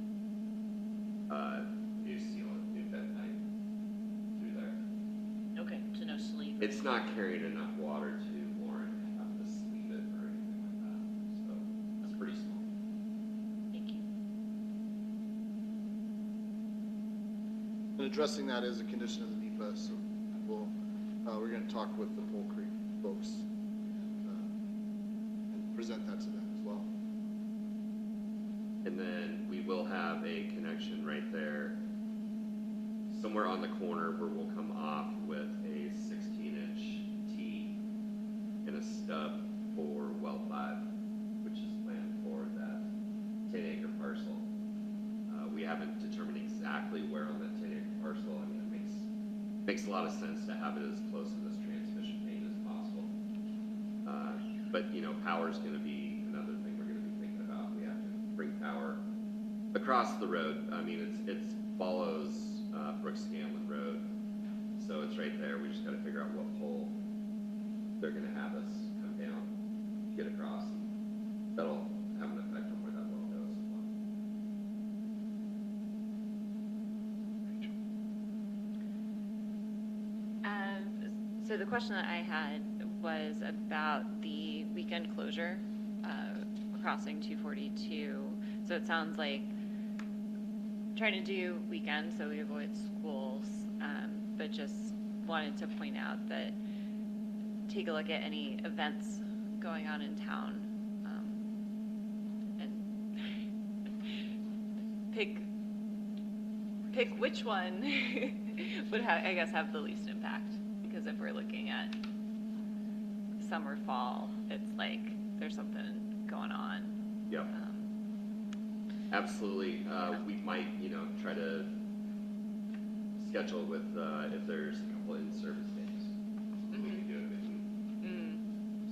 new sealant, new bed pipe through there. Okay, so no sleep. It's not carrying enough water to warrant having to sleeve it or anything like that, so it's pretty small. Thank you. And addressing that is a condition of the NEPA, so we're going to talk with the Pole Creek folks and present that to them as well. And then we will have a connection right there, somewhere on the corner where we'll come off with a 16-inch T and a stub for well 5, which is planned for that 10-acre parcel. We haven't determined exactly where on that 10-acre parcel. I mean, it makes a lot of sense to have it as close to this transmission main as possible. But power is going to be another thing we're going to be thinking about. We have to bring power across the road. I mean, it follows Brooks Scanlon Road, so it's right there. We just got to figure out what pole they're going to have us come down, get across. That'll have an effect on where that well goes as well. So the question that I had was about the weekend closure crossing 242. So it sounds like trying to do weekends so we avoid schools, but just wanted to point out that take a look at any events going on in town and pick which one would have the least impact. Because if we're looking at summer, fall, it's like there's something going on. Yep. Absolutely. We might, try to schedule with if there's a couple in-service days. We can do it.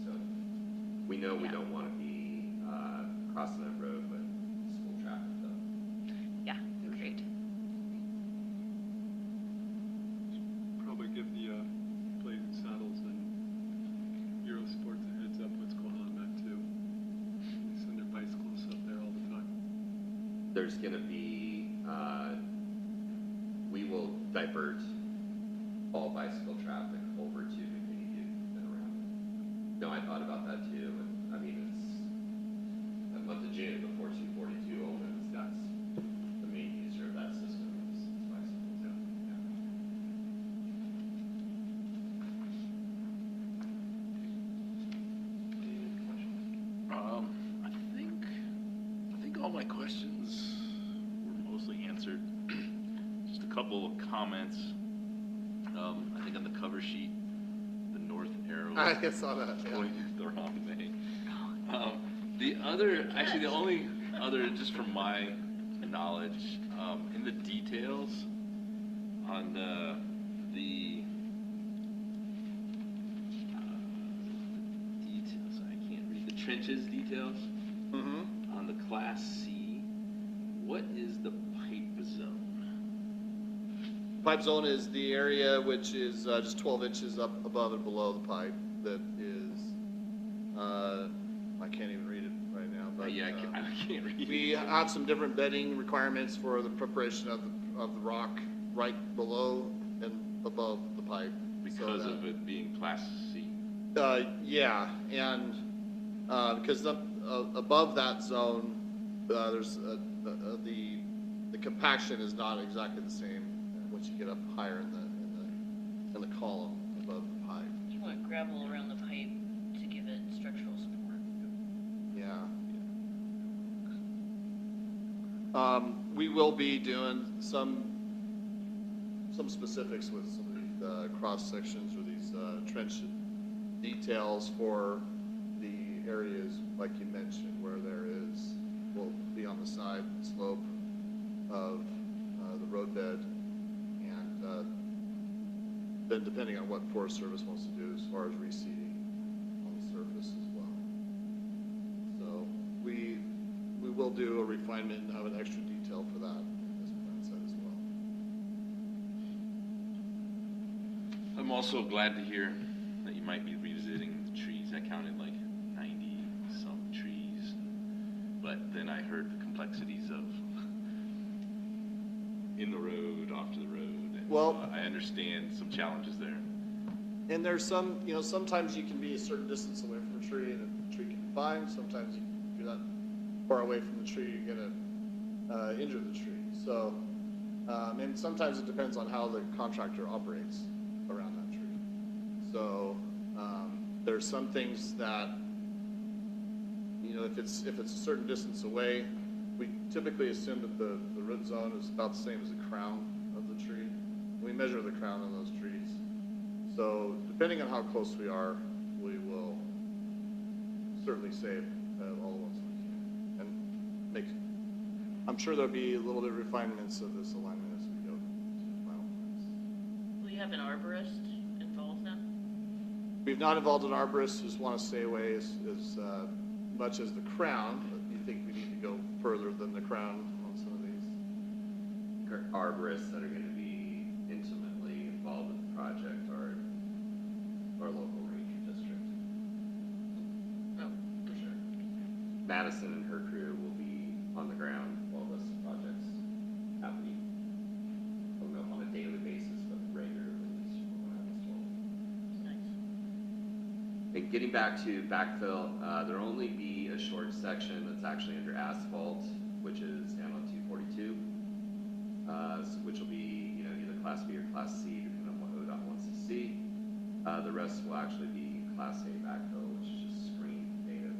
So we know we don't want to be crossing that road with school traffic, though. Yeah, great. Probably give the Blazing Saddles and Eurosports a heads up what's going on that too. They send their bicyclists up there all the time. There's going to be, we will divert all bicycle traffic over to McKinney Duke and around. No, I thought about that too. And I mean, it's the month of June before 242 opens. That's the main user of that system is bicycles. Yeah. I think all my questions were mostly answered. Just a couple of comments. I think on the cover sheet, the north arrow I saw that. Yeah. pointing the wrong way. The only other, just from my knowledge, in the details on the details, I can't read the trenches details. Mm-hmm. On the Class C, what is the pipe zone? Pipe zone is the area which is just 12 inches up above and below the pipe that is, I can't even read it right now. But, I can't read it. we have some different bedding requirements for the preparation of the rock right below and above the pipe. Because of it being Class C. Yeah, and because above that zone, there's the compaction is not exactly the same once you get up higher in the column above the pipe. You want gravel around the pipe to give it structural support. Yeah. We will be doing some specifics with some of the cross sections or these trench details for the areas like you mentioned where will be on the side slope of the roadbed, and then depending on what Forest Service wants to do as far as reseeding on the surface as well. So we will will do a refinement of an extra detail for that, as Brent said as well. I'm also glad to hear that you might be revisiting the trees. I counted like 90 some trees, but then I heard the complexities of in the road, off to the road. And Well- so I understand some challenges there. And there's some, sometimes you can be a certain distance away from a tree and the tree can be fine. Sometimes if you're that far away from the tree, you're gonna injure the tree. So, and sometimes it depends on how the contractor operates around that tree. So, there's some things that, if it's a certain distance away, we typically assume that the root zone is about the same as the crown of the tree. We measure the crown of those trees. So depending on how close we are, we will certainly save all the ones we can. And I'm sure there'll be a little bit of refinements of this alignment as we go to the final plans. Will you have an arborist involved then? We've not involved an arborist, just want to stay away as much as the crown. You think we need to go further than the crown on some of these? Arborists that are going to be intimately involved with the project are our local ranger district. Oh, For sure. Madison and her crew will be on the ground while this project's happening. I don't know if on a daily basis, but regularly, at least from what I was told. nice. And getting back to backfill, there'll only be a short section that's actually under asphalt, which is down on 242, which will be either Class B or Class C, depending on what ODOT wants to see. The rest will actually be Class A backfill, which is just screen native,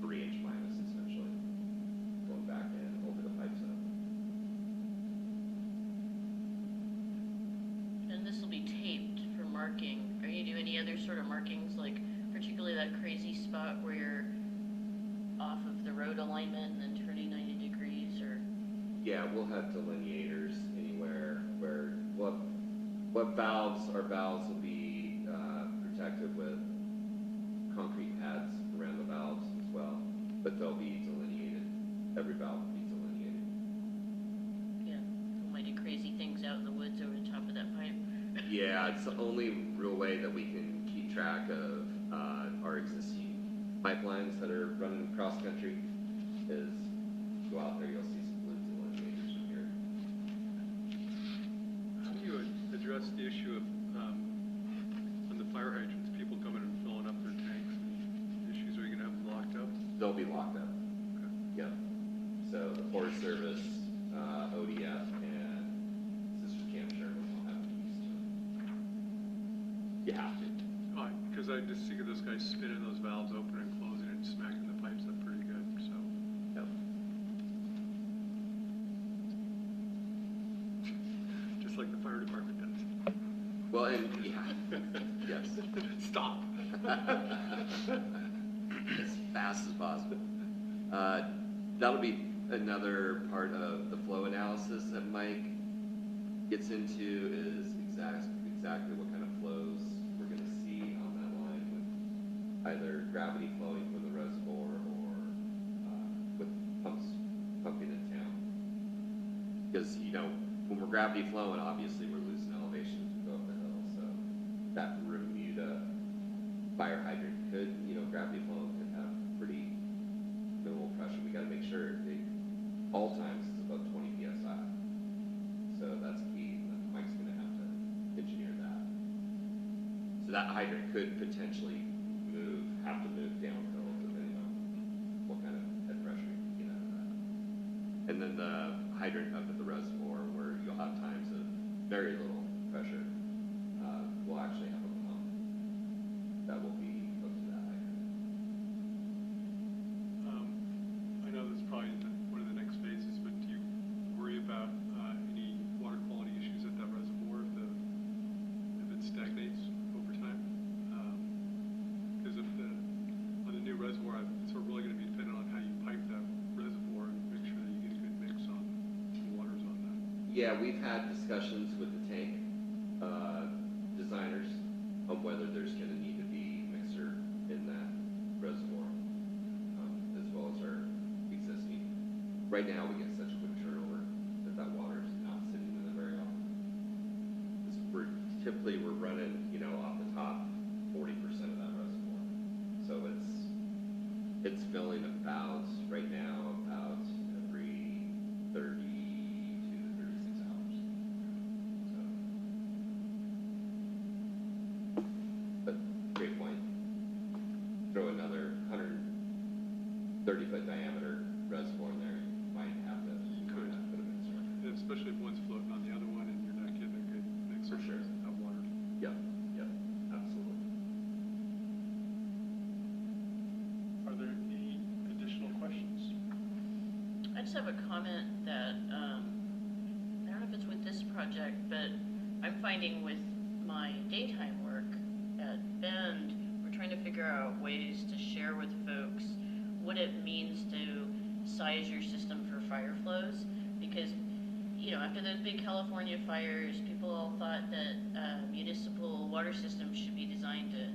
3-inch minus essentially, going back in over the pipes up. And this will be taped for marking. Are you doing any other sort of markings, like particularly that crazy spot where you're off of the road alignment and then turning 90 degrees, or? Yeah, we'll have delineators anywhere where what valves will be protected with concrete pads around the valves as well, but they'll be delineated. Every valve will be delineated. Yeah, we might do crazy things out in the woods over the top of that pipe. Yeah, it's the only real way that we can keep track of our existing pipelines that are running cross country is go out there, you'll see some blue delineators from here. How do you address the issue of, on the fire hydrants, people coming and filling up their tanks? Issues, are you gonna have them locked up? They'll be locked up. Okay. Yep. So the Forest Service, ODF, and Sister Camp Sherman will have keys to it. You have to. Because I just see those guys spinning those valves open and closing and smacking the pipes up pretty good, so. Yep. Just like the fire department does. Well, and yeah, yes. Stop. As fast as possible. That'll be another part of the flow analysis that Mike gets into is exactly what kind of flows we're going to see on that line with either gravity flowing from the reservoir or with pumps pumping in town. Because, when we're gravity flowing, obviously we're losing elevation as we go up the hill. So that Bermuda fire hydrant could, gravity flowing could have pretty minimal pressure. We got to make sure all times it's above 20 psi. So that's key. Mike's going to have to engineer that. So that hydrant could potentially have to move downhill depending on what kind of head pressure you can get out of that. And then the hydrant up at the reservoir where you'll have times of very little pressure, we'll actually have a pump that will be hooked to that hydrant. I know this is probably one of the next phases, but do you worry about any water quality issues at that reservoir if it stagnates over time? Because on the new reservoir, it's really going to be dependent on how you pipe that reservoir and make sure that you get a good mix on the waters on that. Yeah, we've had discussions with the tank designers on whether there's going to need to be mixer in that reservoir. right now we get such quick turnover that that water is not sitting in there very often. We're running, you know, off the top 40% of that reservoir. So it's filling about, right now, about every 32 to 36 hours. So, but great point. Throw another 130-foot diameter reservoir in there, you might have to put a bit of infrastructure. And especially if one's floating on the other one and you're not getting a good mix For sure. of water. Yep, yep, absolutely. Are there any additional questions? I just have a comment that, I don't know if it's with this project, but I'm finding with my daytime work at Bend, we're trying to figure out ways to share with folks what it means to size your system for fire flows. Because, you know, after those big California fires, people all thought that municipal water systems should be designed to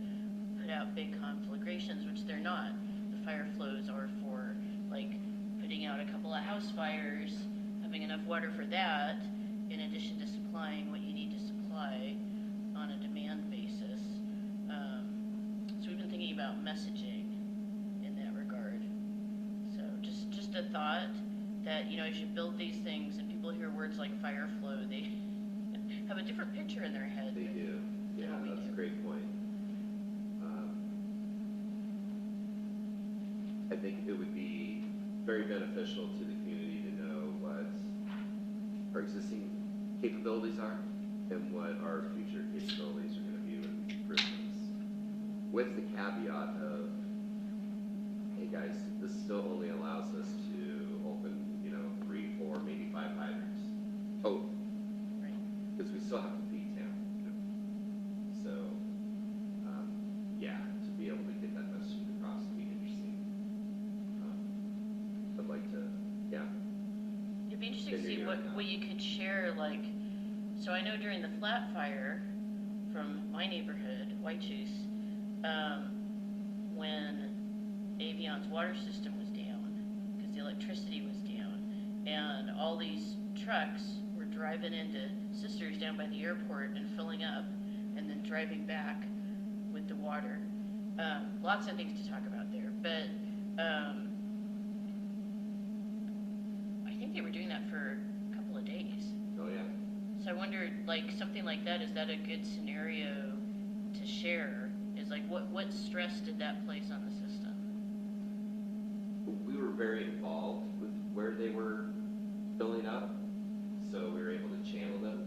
put out big conflagrations, which they're not. The fire flows are for, like, putting out a couple of house fires, having enough water for that, in addition to supplying what you need to supply on a demand basis. So we've been thinking about messaging in that regard. So just a thought that, you know, as you build these things and people hear words like fire flow, they have a different picture in their head. They do. Yeah, what we that's do. a great point. I think it would be very beneficial to the community to know what our existing capabilities are and what our future capabilities are going to be with these improvements. With the caveat of, hey guys, this still only allows us to open, you know, 3, 4, maybe 5 hydrants. Oh, Right. because we still have to feed town. So, yeah, to be able to get that message across would be interesting. I'd like to, yeah. It'd be interesting to Maybe see you're right now. what you could share, like, so I know during the flat fire from my neighborhood, Whitejuice, when Avion's water system was down, because the electricity was down, and all these trucks were driving into Sisters down by the airport and filling up, and then driving back with the water. Lots of things to talk about there, but I think they were doing that for a couple of days. Oh, yeah. So I wondered, like, something like that, is that a good scenario to share? Is like, what stress did that place on the system? We were very involved with where they were filling up, so we were able to channel them.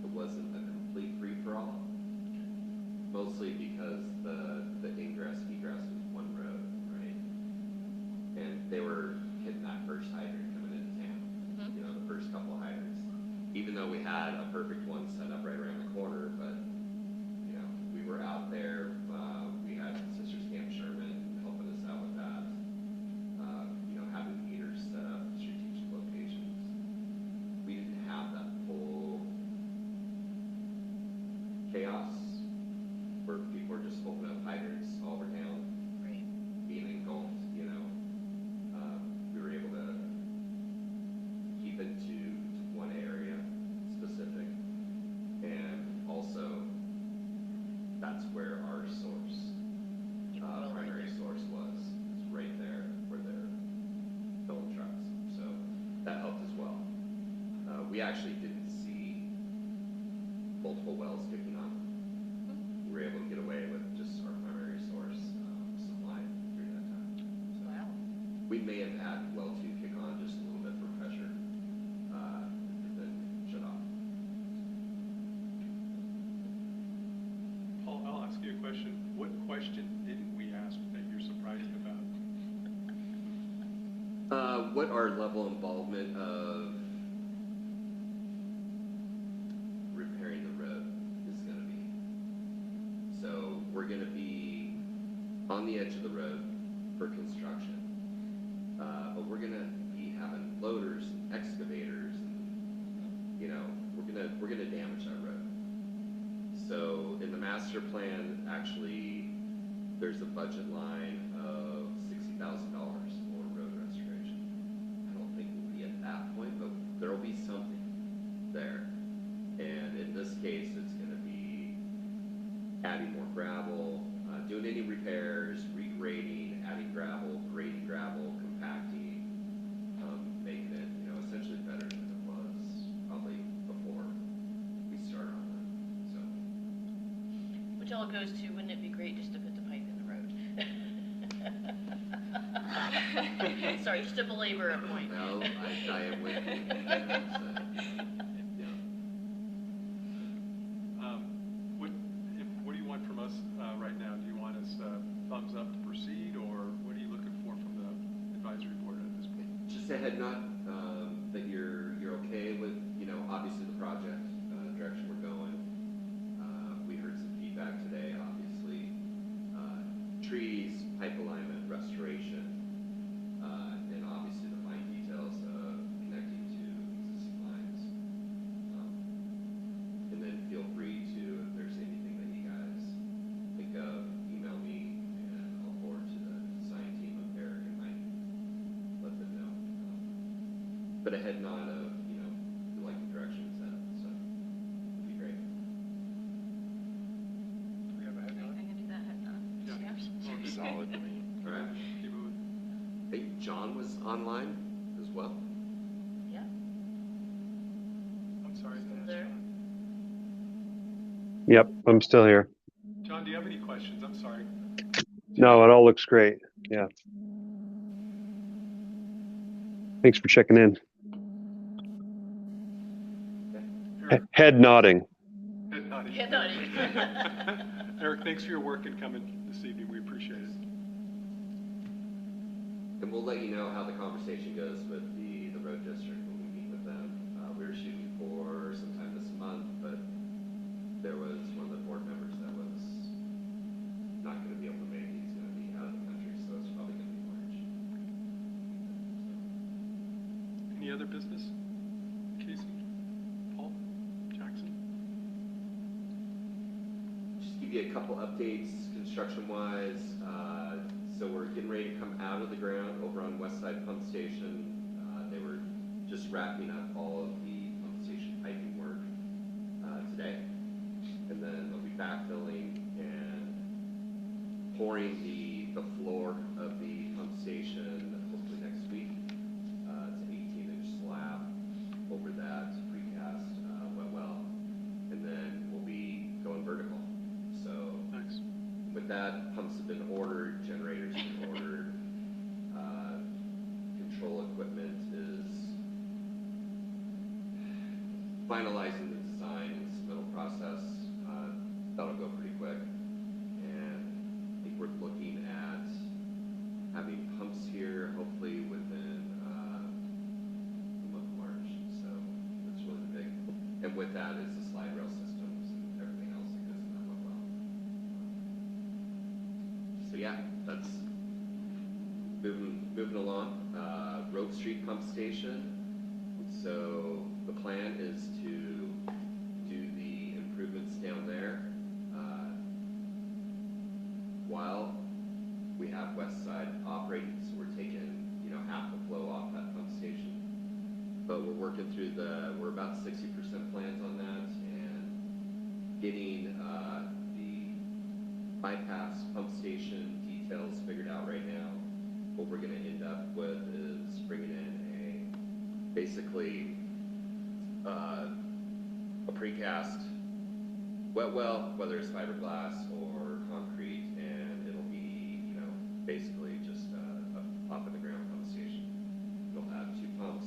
It wasn't a complete free-for-all, mostly because the ingress, egress was one road, right? And they were hitting that first hydrant coming into town, you know, the first couple of hydrants. Even though we had a perfect one set up right around the corner, but, you know, we were out there, we had Sisters Camp Sherman helping us out with that. You know, having meters set up at strategic locations. We didn't have that full chaos where people are just opening up hydrants all over town, Right. being engulfed, you know. We were able to keep it to one area specific, and also that's where our source, primary source was right there where they're filling trucks. So that helped as well. We actually didn't see multiple wells kicking off. We were able to get away with just our primary source supply during that time. So Wow. we may have had well 2 kick on just a little bit for pressure, and then shut off. Paul, I'll ask you a question. What question didn't we ask that you're surprised about? What our level of involvement of repairing the road is going to be. So we're going to be on the edge of the road for construction, but we're going to be having loaders, and excavators, and, you know, we're gonna damage that road. So in the master plan, actually, there's a budget line of $60,000 for road restoration. I don't think goes to, wouldn't it be great just to put the pipe in the road? Sorry, just to belabor a point. No, I am with you. Yeah. What do you want from us right now? Do you want us thumbs up to proceed, or what are you looking for from the advisory board at this point? Just a head nod that you're okay with, obviously the project direction we're going. We heard some feedback today, obviously. Trees, pipe alignment, restoration, and obviously the fine details of connecting to existing lines. And then feel free to, if there's anything that you guys think of, email me, and I'll forward to the design team up there and might let them know. But a head nod of, you like the direction it's at, so it'd be great. We have a head nod? I can do that head nod. Yeah. Solid to me. All right. Keep moving. Hey, John was online as well. Yeah, I'm sorry. still there. Yep, I'm still here. John, do you have any questions? I'm sorry. No, it all looks great. Yeah. Thanks for checking in. Eric, Head nodding. head nodding. Head nodding. Eric, thanks for your work and coming this evening. We appreciate it. And we'll let you know how the conversation goes with the road district when we meet with them. We were shooting for sometime this month, but there was one of the board members that was not going to be able to make it. He's going to be out of the country, so it's probably going to be March. Any other business? Casey? Paul? Jackson? Just give you a couple updates construction-wise. So we're getting ready to come out of the ground over on West Side Pump Station. They were just wrapping up all of the pump station piping work today. And then they'll be backfilling and pouring the floor of the pump station hopefully next week. It's an 18-inch slab over that precast wet well. And then we'll be going vertical. So Nice. with that, pumps have been ordered, generators have been ordered, control equipment is finalizing the design and submittal process. That'll go pretty quick. And I think we're looking at having pumps here hopefully within the month of March. So that's really big. And with that is the slide rail systems and everything else that goes in that well. So yeah, that's moving along. Road Street Pump Station. So the plan is to do the improvements down there while we have West Side operating. So we're taking half the flow off that pump station. But we're working through we're about 60% plans on that and getting the bypass pump station details figured out right now. What we're going to end up with is bringing in basically a precast wet well, whether it's fiberglass or concrete, and it'll be basically just a top of the ground pump station. It'll have 2 pumps.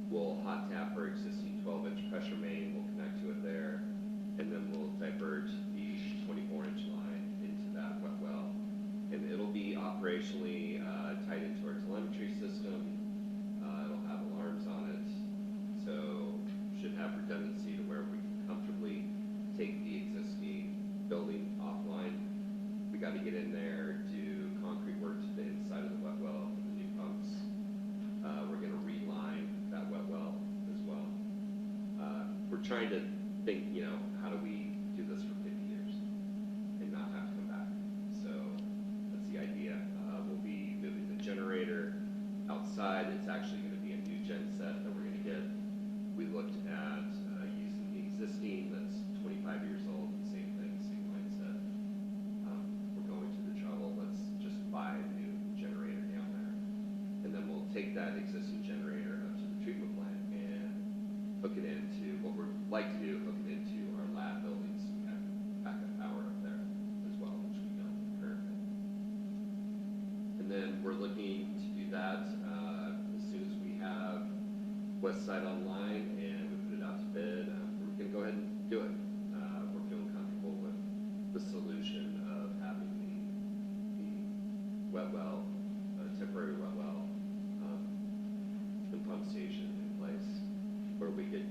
We'll hot tap our existing 12-inch pressure main. We'll connect to it there, and then we'll divert the 24-inch line into that wet well. And it'll be operationally tied into our telemetry system. It'll have alarms on it, so should have redundancy to where we can comfortably take the existing building offline. We got to get in there, do concrete work to the inside of the wet well with the new pumps. We're going to reline that wet well as well. We're trying to think, how do we do this for 50 years and not have to come back? So that's the idea. We'll be moving the generator outside. It's actually going to be a new gen set that we're going to get. We looked at using the existing that's 25 years old, same thing, same mindset. We're going to the trouble, let's just buy a new generator down there. And then we'll take that existing generator up to the treatment plant and hook it into, what we'd like to do, hook it into our lab buildings so we have backup power up there. And then we're looking to do that as soon as we have West Side online and we put it out to bid. We're going to go ahead and do it. We're feeling comfortable with the solution of having the wet well, temporary wet well, and pump station in place where we could,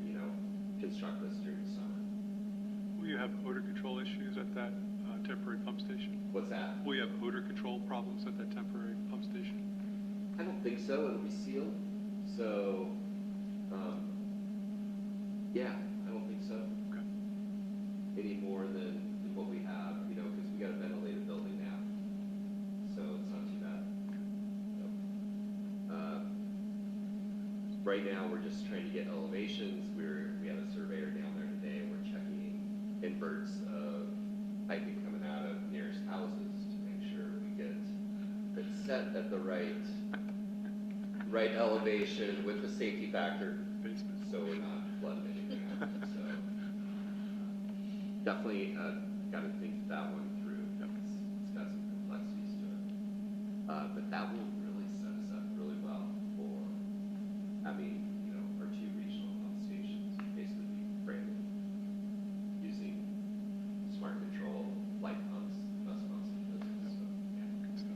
construct this during the summer. Will you have odor control issues at that temporary pump station? What's that? Will you have odor control problems at that temporary pump station? I don't think so. It'll be sealed. So, yeah, I don't think so. Okay. Any more than what we have, because we got a ventilated building now. So it's not too bad. Right now, we're just trying to get elevations. We had a surveyor down there today, and we're checking inverts of piping coming out of nearest houses to make sure we get it set at the right elevation with the safety factor, Basement. so we're not flooding anything out. So definitely got to think that one through. It's got some complexities to it, but that will really set us up really well for having our two regional pump stations basically brand new, using smart control, light pumps, bus pumps in the business. So, yeah. Good stuff.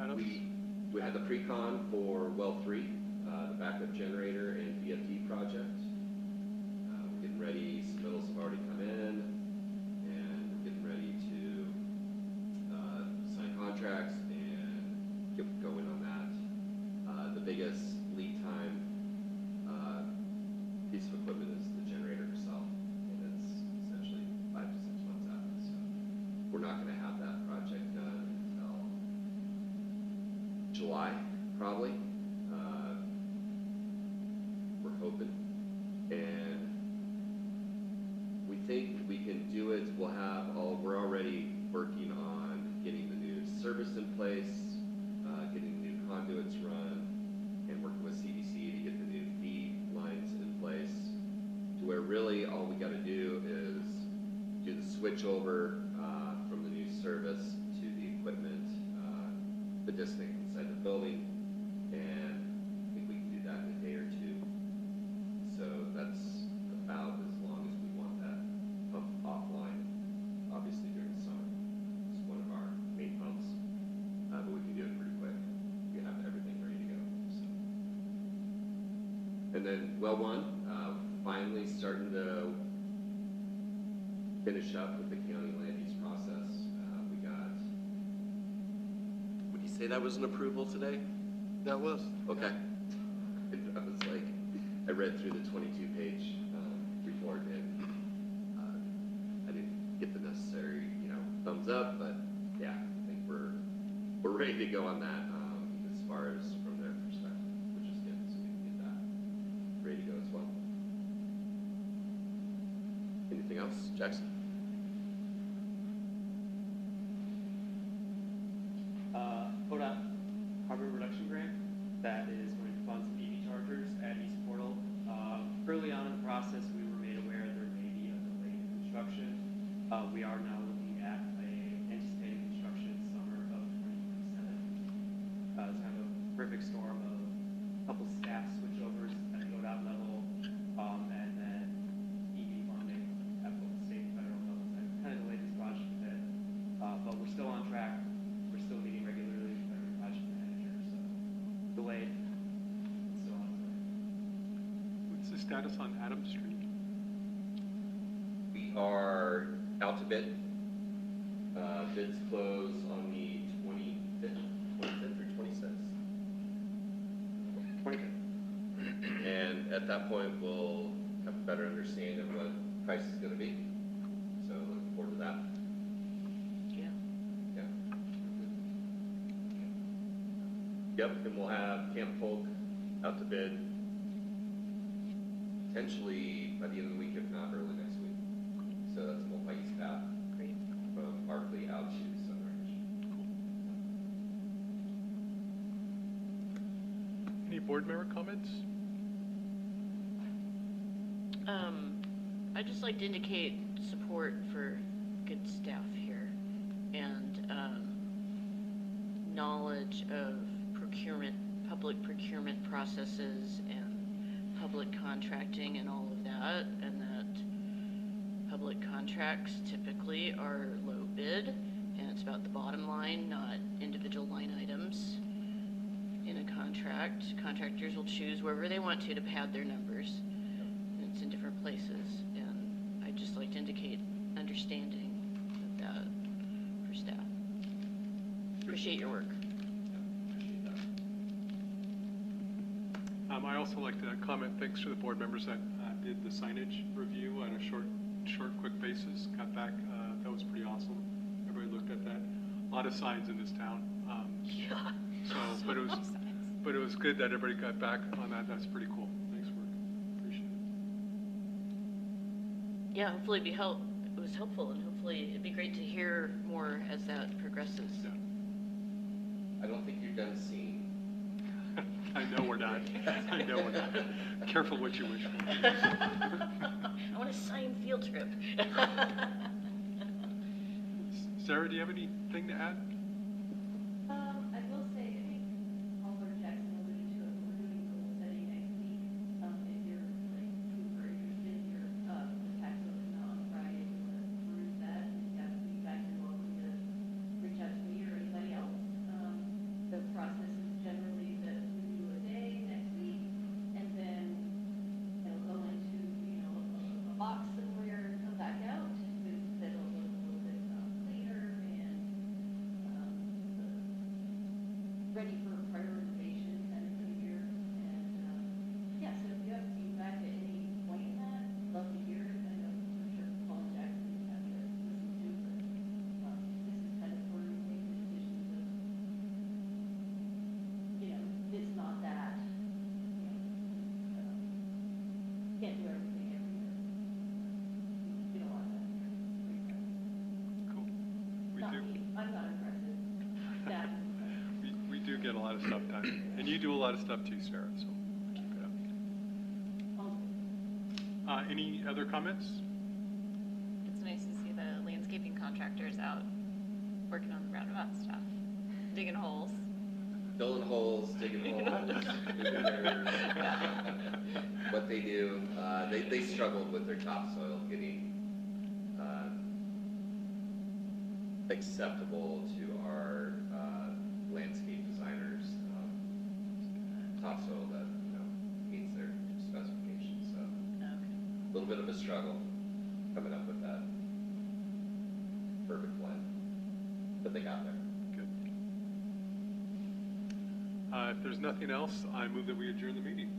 Adams? We had the pre-con for well 3, the backup generator and VFD project. We're getting ready. Submittals have already come in, and we're getting ready to sign contracts and get going on that. The biggest lead time piece of equipment is the generator itself, and it's essentially 5 to 6 months out. So we're not going to have that project done until July, probably. We're hoping, and we think we can do it. We're already working on getting the new service in place, getting the new conduits run, and working with CDC to get the new feed lines in place, to where really all we got to do is do the switch over from the new service to the equipment, the disconnect inside the building, and I think we can do that in a day or two. So that's about as long as we want that pump offline, obviously during the summer. It's one of our main pumps, but we can do it pretty quick. We have everything ready to go. So. And then well 1, finally starting to finish up with the county land use process. We got, would you say that was an approval today? That was. Okay. I was like, I read through the 22-page report, and I didn't get the necessary, thumbs up, but yeah, I think we're ready to go on that as far as from their perspective, which is good, so we can get that ready to go as well. Anything else, Jackson? ODOT carbon reduction grant that is going to fund some EV chargers at East Portal. Early on in the process, we were made aware there may be a delay in construction. We are now looking at anticipated construction summer of 2027. It's kind of a perfect storm of a couple staff switchovers at the ODOT level, and then EV funding at both the state and federal levels. That kind of delayed this project a bit, but we're still on track. We're still meeting regularly with every project manager, so delayed, still on its way. What's the status on Adams Street? We are out to bid. Bids close on the 25th or 26th? 25th. And at that point, we'll have a better understanding of what price is going to be. So looking forward to that. Yeah. Yeah. Yep, and we'll have Camp Polk out to bid potentially by the end of the week, if not early next week. So that's multi-use path Great. from Barkley out to Sunridge. Any board member comments? I'd just like to indicate support for good staff here. And knowledge of public procurement processes and public contracting and all of that, and that public contracts typically are low bid, and it's about the bottom line, not individual line items in a contract. Contractors will choose wherever they want to pad their numbers. And it's in different places, and I'd just like to indicate understanding of that for staff. Appreciate your work. I also like to comment, thanks to the board members that did the signage review on a short, quick basis. Got back, that was pretty awesome. Everybody looked at that. A lot of signs in this town. Yeah. So, but it was good that everybody got back on that. That's pretty cool. Thanks, work. Appreciate it. Yeah, hopefully it was helpful, and hopefully it'd be great to hear more as that progresses. Yeah. I don't think you're done seeing. I know we're not. I know we're not. Careful what you wish for. I want a sign field trip. Sarah, do you have anything to add? I will say, I think Albert Jackson alluded to it, we're doing goal setting next week. If you're like super interested, the tax bill come out on Friday, you want to peruse that, and you have feedback, you're welcome to reach out to me or anybody else. The process is generally that we do a day next week, and then it'll go into, a box somewhere and come back out, that'll look a little bit cleaner and ready for prioritization kind of behavior. And yeah, so if you have feedback at any point in that, love to hear it. I know I'm sure Paul and Jackson have to listen to, but this is kind of where we make the decisions of, it's not that, can't do everything every year. We don't want that here. Cool. We Not do. me. I'm not impressive. Staff is impressive. We do get a lot of stuff done. And you do a lot of stuff too, Sarah, so keep it up. Any other comments? It's nice to see the landscaping contractors out working on the roundabout stuff, digging holes. Filling holes, digging holes, moving dirt. What they do, they struggled with their topsoil getting acceptable to our landscape designers. Topsoil that meets their specifications. So a little bit of a struggle coming up with that perfect blend, but they got there. Good. If there's nothing else, I move that we adjourn the meeting.